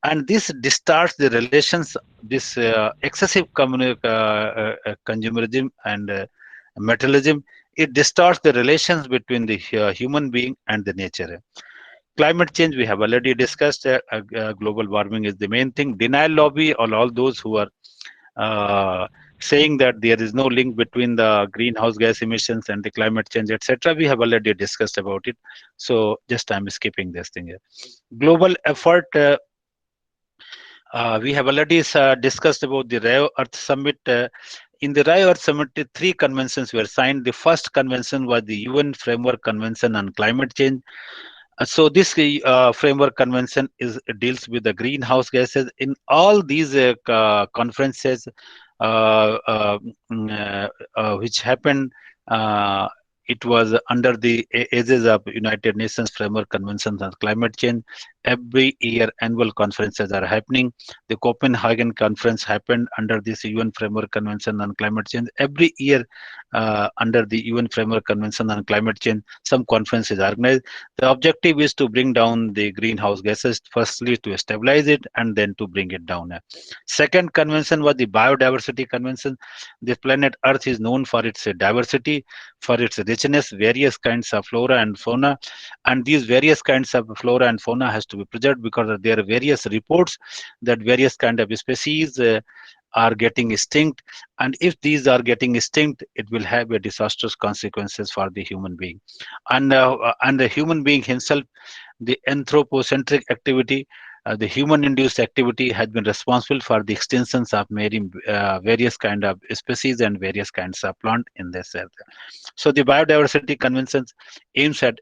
And this distorts the relations. This excessive consumerism and materialism, it distorts the relations between the human being and the nature. Climate change, we have already discussed. Global warming is the main thing. Denial lobby, all those who are uh, saying that there is no link between the greenhouse gas emissions and the climate change, etc. We have already discussed about it. So just I'm skipping this thing here. Global effort. We have already discussed about the Rio Earth Summit. In the Rio Earth Summit, three conventions were signed. The first convention was the UN Framework Convention on Climate Change. So this framework convention deals with the greenhouse gases. In all these conferences which happened, uh, it was under the aegis of United Nations Framework Convention on Climate Change. Every year, annual conferences are happening. The Copenhagen conference happened under this UN Framework Convention on Climate Change. Every year, under the UN Framework Convention on Climate Change, some conference is organized. The objective is to bring down the greenhouse gases, firstly to stabilize it and then to bring it down. Second convention was the Biodiversity Convention. The planet Earth is known for its diversity, for its richness, various kinds of flora and fauna. And these various kinds of flora and fauna has to be preserved because there are various reports that various kind of species are getting extinct, and if these are getting extinct, it will have a disastrous consequences for the human being, and the human being himself. The anthropocentric activity, the human-induced activity, has been responsible for the extinctions of many various kind of species and various kinds of plant in this earth. So the biodiversity conventions aims at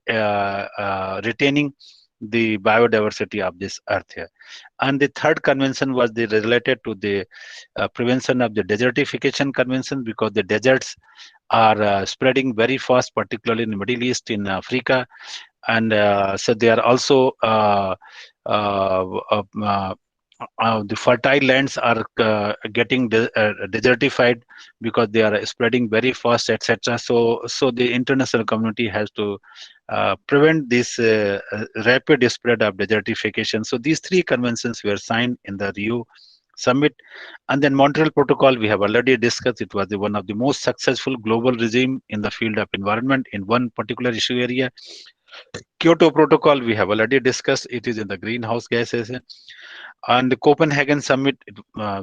retaining the biodiversity of this earth here. And the third convention was related to the prevention of the desertification convention, because the deserts are spreading very fast, particularly in the Middle East, in Africa, and so they are also uh, uh, uh, the fertile lands are getting desertified because they are spreading very fast, etc. So the international community has to prevent this rapid spread of desertification. So these three conventions were signed in the Rio Summit. And then Montreal Protocol, we have already discussed. It was one of the most successful global regime in the field of environment in one particular issue area. Kyoto Protocol, we have already discussed. It is in the greenhouse gases. And the Copenhagen Summit,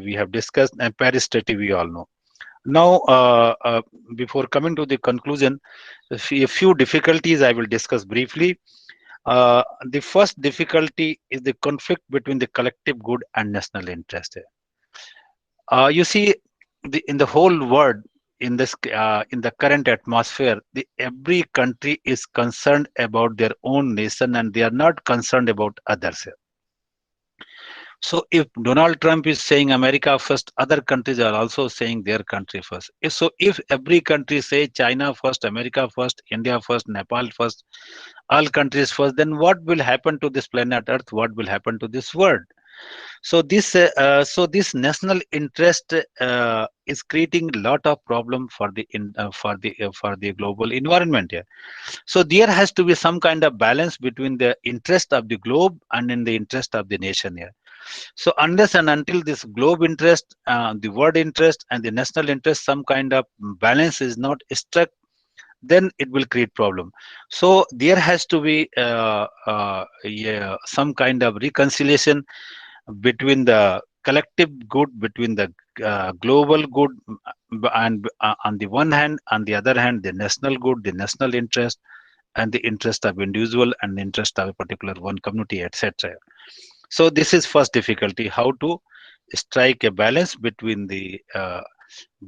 we have discussed. And Paris Treaty, we all know. Now, before coming to the conclusion, a few difficulties I will discuss briefly. The first difficulty is the conflict between the collective good and national interest. You see, in the whole world, in the current atmosphere, every country is concerned about their own nation, and they are not concerned about others. So if Donald Trump is saying America first, other countries are also saying their country first. So if every country say China first, America first, India first, Nepal first, all countries first, then what will happen to this planet Earth? What will happen to this world? So this national interest is creating a lot of problem for the global environment here. So there has to be some kind of balance between the interest of the globe and in the interest of the nation here. So unless and until this globe interest, the world interest, and the national interest, some kind of balance is not struck, then it will create problem. So there has to be yeah, some kind of reconciliation between the collective good, between the global good, and on the one hand, on the other hand, the national good, the national interest, and the interest of individual and the interest of a particular one community, etc. So this is first difficulty, how to strike a balance between the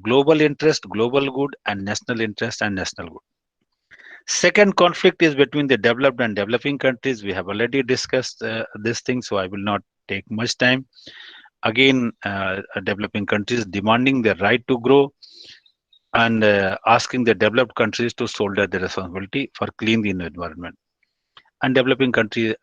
global interest, global good, and national interest and national good. Second conflict is between the developed and developing countries. We have already discussed this thing, so I will not take much time. Again, developing countries demanding the right to grow, and asking the developed countries to shoulder the responsibility for cleaning the environment. And developed countries,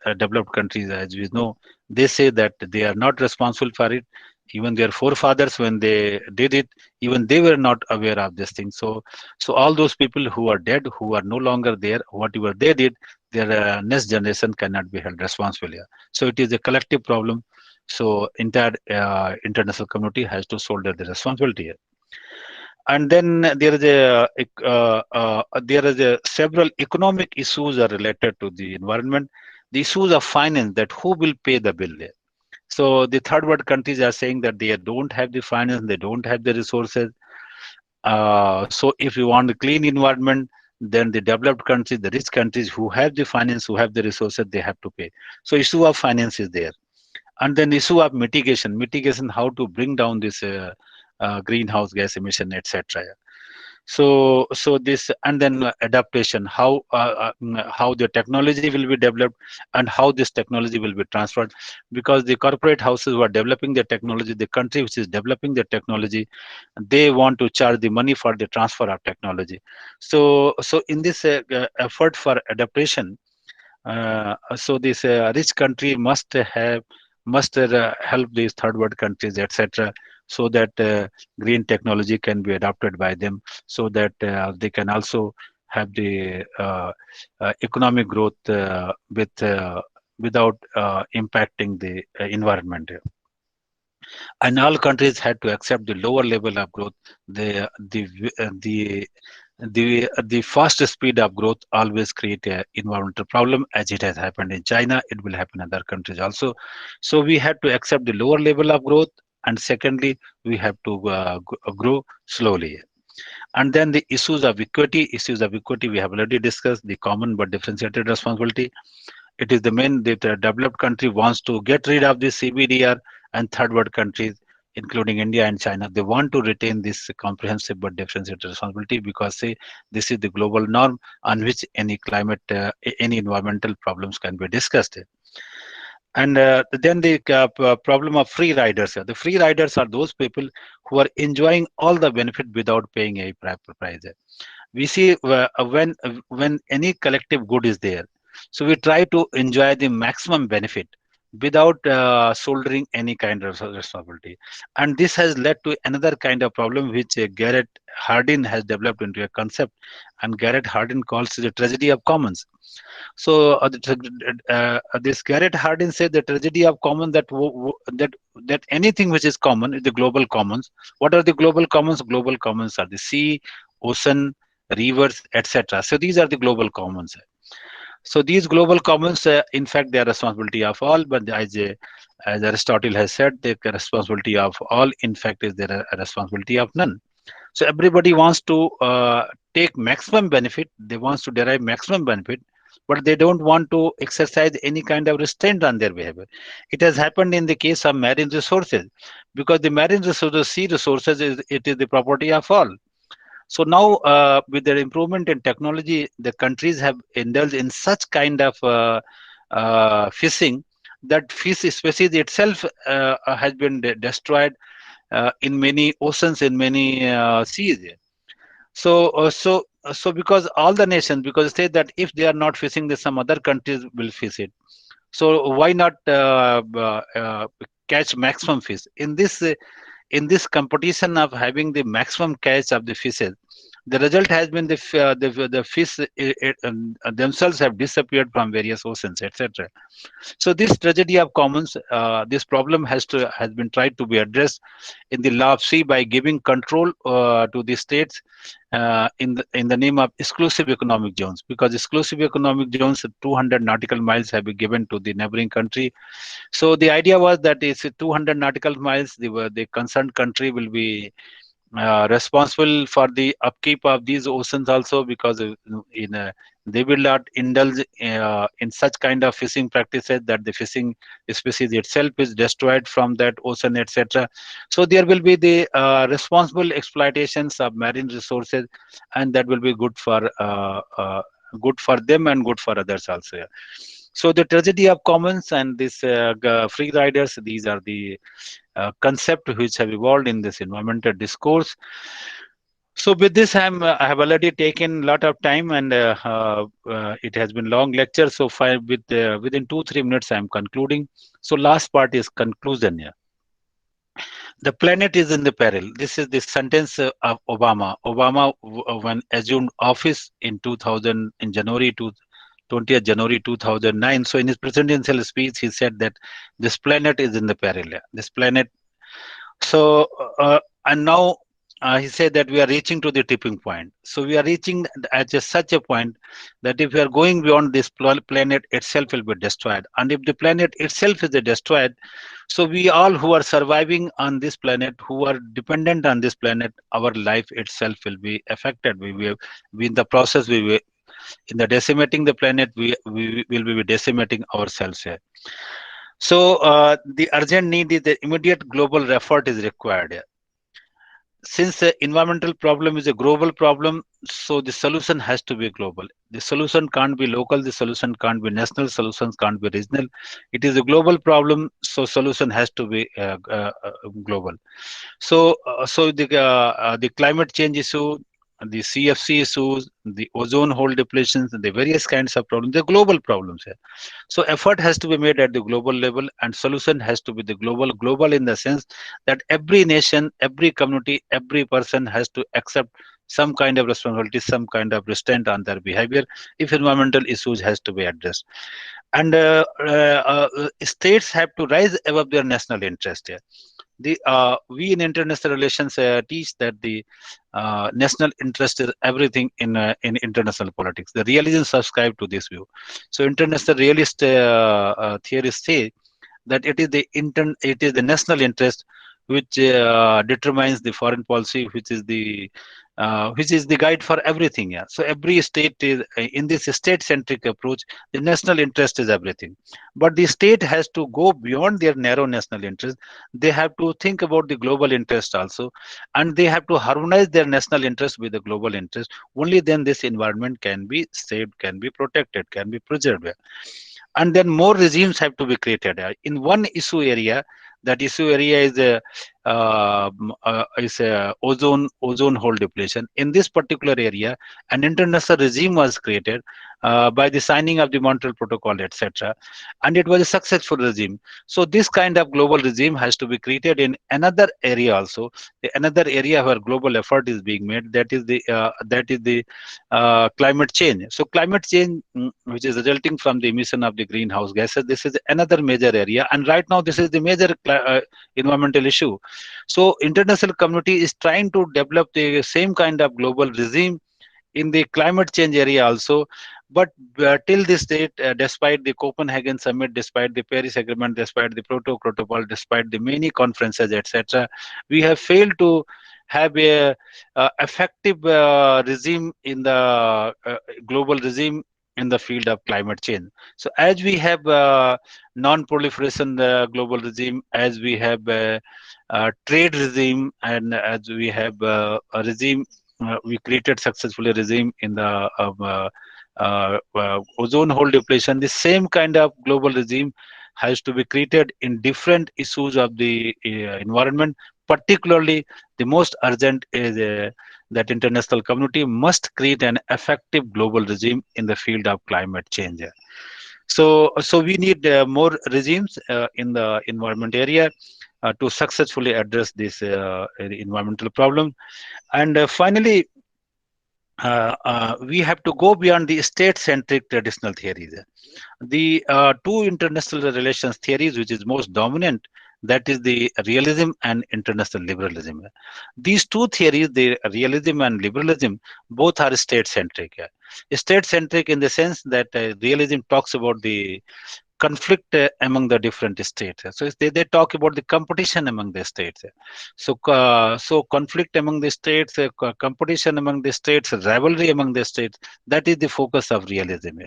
as we know, they say that they are not responsible for it. Even their forefathers, when they did it, even they were not aware of this thing. So all those people who are dead, who are no longer there, whatever they did, their next generation cannot be held responsible here. So it is a collective problem. So entire international community has to shoulder the responsibility here. And then there is a several economic issues are related to the environment. The issues of finance, that who will pay the bill there. So the third world countries are saying that they don't have the finance, they don't have the resources. So if you want a clean environment, then the developed countries, the rich countries who have the finance, who have the resources, they have to pay. So issue of finance is there. And then issue of mitigation, how to bring down this greenhouse gas emission, etc. So this, and then adaptation, how the technology will be developed and how this technology will be transferred, because the corporate houses who are developing the technology, the country which is developing the technology, they want to charge the money for the transfer of technology. So in this effort for adaptation, so this rich country must help these third world countries, etc., so that green technology can be adopted by them, so that they can also have the economic growth without impacting the environment. And all countries had to accept the lower level of growth. The the the the the fast speed of growth always create a environmental problem, as it has happened in China. It will happen in other countries also. So we have to accept the lower level of growth, and secondly, we have to grow slowly. And then the issues of equity we have already discussed. The common but differentiated responsibility, it is the main that the developed country wants to get rid of this CBDR, and third world countries, including India and China, they want to retain this comprehensive but differentiated responsibility, because say this is the global norm on which any environmental problems can be discussed. And then the problem of free riders. The free riders are those people who are enjoying all the benefit without paying a price. We see when any collective good is there, so we try to enjoy the maximum benefit without shouldering any kind of responsibility. And this has led to another kind of problem, which Garrett Hardin has developed into a concept, and Garrett Hardin calls it the tragedy of commons. So this Garrett Hardin said the tragedy of common, that anything which is common is the global commons. What are the global commons? Global commons are the sea, ocean, rivers, etc. So these are the global commons. So these global commons, in fact, they are responsibility of all. But as Aristotle has said, the responsibility of all, in fact, is there a responsibility of none. So everybody wants to take maximum benefit. They wants to derive maximum benefit, but they don't want to exercise any kind of restraint on their behavior. It has happened in the case of marine resources, because the marine resources, sea resources, it is the property of all. So now, with the improvement in technology, the countries have indulged in such kind of fishing, that fish species itself has been destroyed in many oceans, in many seas. So because all the nations, because say that if they are not fishing this, some other countries will fish it. So why not catch maximum fish in this competition of having the maximum catch of the fishes? The result has been the fish themselves have disappeared from various oceans, etc. So this tragedy of commons, this problem has been tried to be addressed in the law of sea by giving control to the states in the name of exclusive economic zones, because exclusive economic zones 200 nautical miles have been given to the neighboring country. So the idea was that it's 200 nautical miles, the concerned country will be responsible for the upkeep of these oceans also, because in they will not indulge in such kind of fishing practices that the fishing species itself is destroyed from that ocean, etc. So there will be the responsible exploitations of marine resources, and that will be good for them and good for others also. So the tragedy of commons and this free riders, these are the concept which have evolved in this environmental discourse. So with this, I have already taken a lot of time, and it has been long lecture. So within 2-3 minutes, I am concluding. So last part is conclusion here. The planet is in the peril. This is the sentence of Obama. Obama, when assumed office in 2000, in January 20th January 2009. So in his presidential speech, he said that this planet is in the peril. This planet. So and now he said that we are reaching to the tipping point. So we are reaching at such a point that if we are going beyond this planet itself will be destroyed. And if the planet itself is destroyed, so we all who are surviving on this planet, who are dependent on this planet, our life itself will be affected. We in the process, in the decimating the planet, we will be decimating ourselves here. So the urgent need is the immediate global effort is required here. Since the environmental problem is a global problem, so the solution has to be global. The solution can't be local, the solution can't be national, solutions can't be regional. It is a global problem, so solution has to be global. So the climate change issue, the CFC issues, the ozone hole depletions, the various kinds of problems, the global problems here. So effort has to be made at the global level, and solution has to be the global in the sense that every nation, every community, every person has to accept some kind of responsibility, some kind of restraint on their behavior if environmental issues has to be addressed. And states have to rise above their national interest here. We in international relations teach that the national interest is everything in international politics. The realism subscribe to this view. So international realist theorists say that it is the national interest which determines the foreign policy, which is the guide for everything. Yeah. So every state is in this state-centric approach. The national interest is everything, but the state has to go beyond their narrow national interest. They have to think about the global interest also, and they have to harmonize their national interest with the global interest. Only then this environment can be saved, can be protected, can be preserved. And then more regimes have to be created in one issue area. That issue area is ozone hole depletion. In this particular area, an international regime was created by the signing of the Montreal Protocol, etc., and it was a successful regime. So this kind of global regime has to be created in another area also, another area where global effort is being made. That is the climate change. So climate change, which is resulting from the emission of the greenhouse gases, this is another major area, and right now this is the major environmental issue. So international community is trying to develop the same kind of global regime in the climate change area also. But till this date, despite the Copenhagen summit, despite the Paris agreement, despite the protocol, despite the many conferences, etc., we have failed to have a effective regime in the global regime in the field of climate change. So as we have non-proliferation global regime, as we have trade regime, and as we have a regime, we created successfully a regime in the ozone hole depletion. The same kind of global regime has to be created in different issues of the environment. Particularly, the most urgent is that international community must create an effective global regime in the field of climate change. So we need more regimes in the environment area to successfully address this environmental problem. And finally, we have to go beyond the state-centric traditional theories. The two international relations theories, which is most dominant, that is the realism and international liberalism. These two theories, the realism and liberalism, both are state-centric. State-centric in the sense that realism talks about the conflict among the different states. So they talk about the competition among the states. So conflict among the states, competition among the states, rivalry among the states, that is the focus of realism.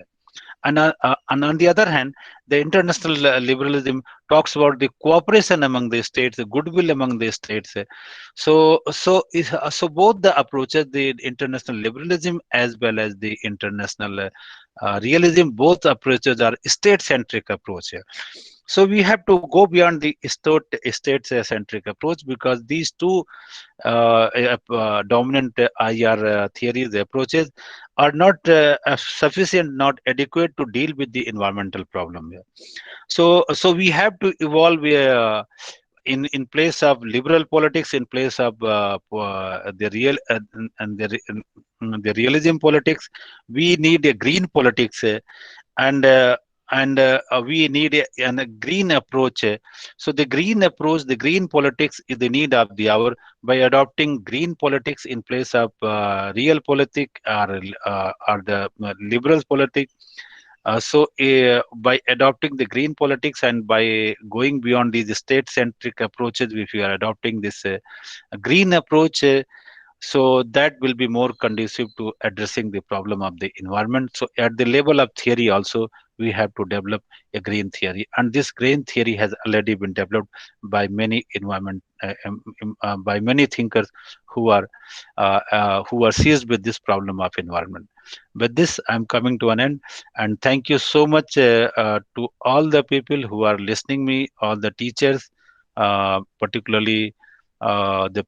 And on the other hand, the international liberalism talks about the cooperation among the states, the goodwill among the states. So both the approaches, the international liberalism as well as the international realism, both approaches are state-centric approach. So we have to go beyond the state-centric approach, because these two dominant IR theories, approaches, are not sufficient, not adequate to deal with the environmental problem. So we have to evolve in place of liberal politics, in place of the real and the realism politics. We need a green politics, and we need a green approach. So the green approach, the green politics is the need of the hour. By adopting green politics in place of real politic, or the liberal politics, by adopting the green politics and by going beyond these state-centric approaches, if you are adopting this green approach, so that will be more conducive to addressing the problem of the environment. So at the level of theory also, we have to develop a green theory, and this green theory has already been developed by many by many thinkers who are seized with this problem of environment. With this, I'm coming to an end, and thank you so much to all the people who are listening me, all the teachers, particularly the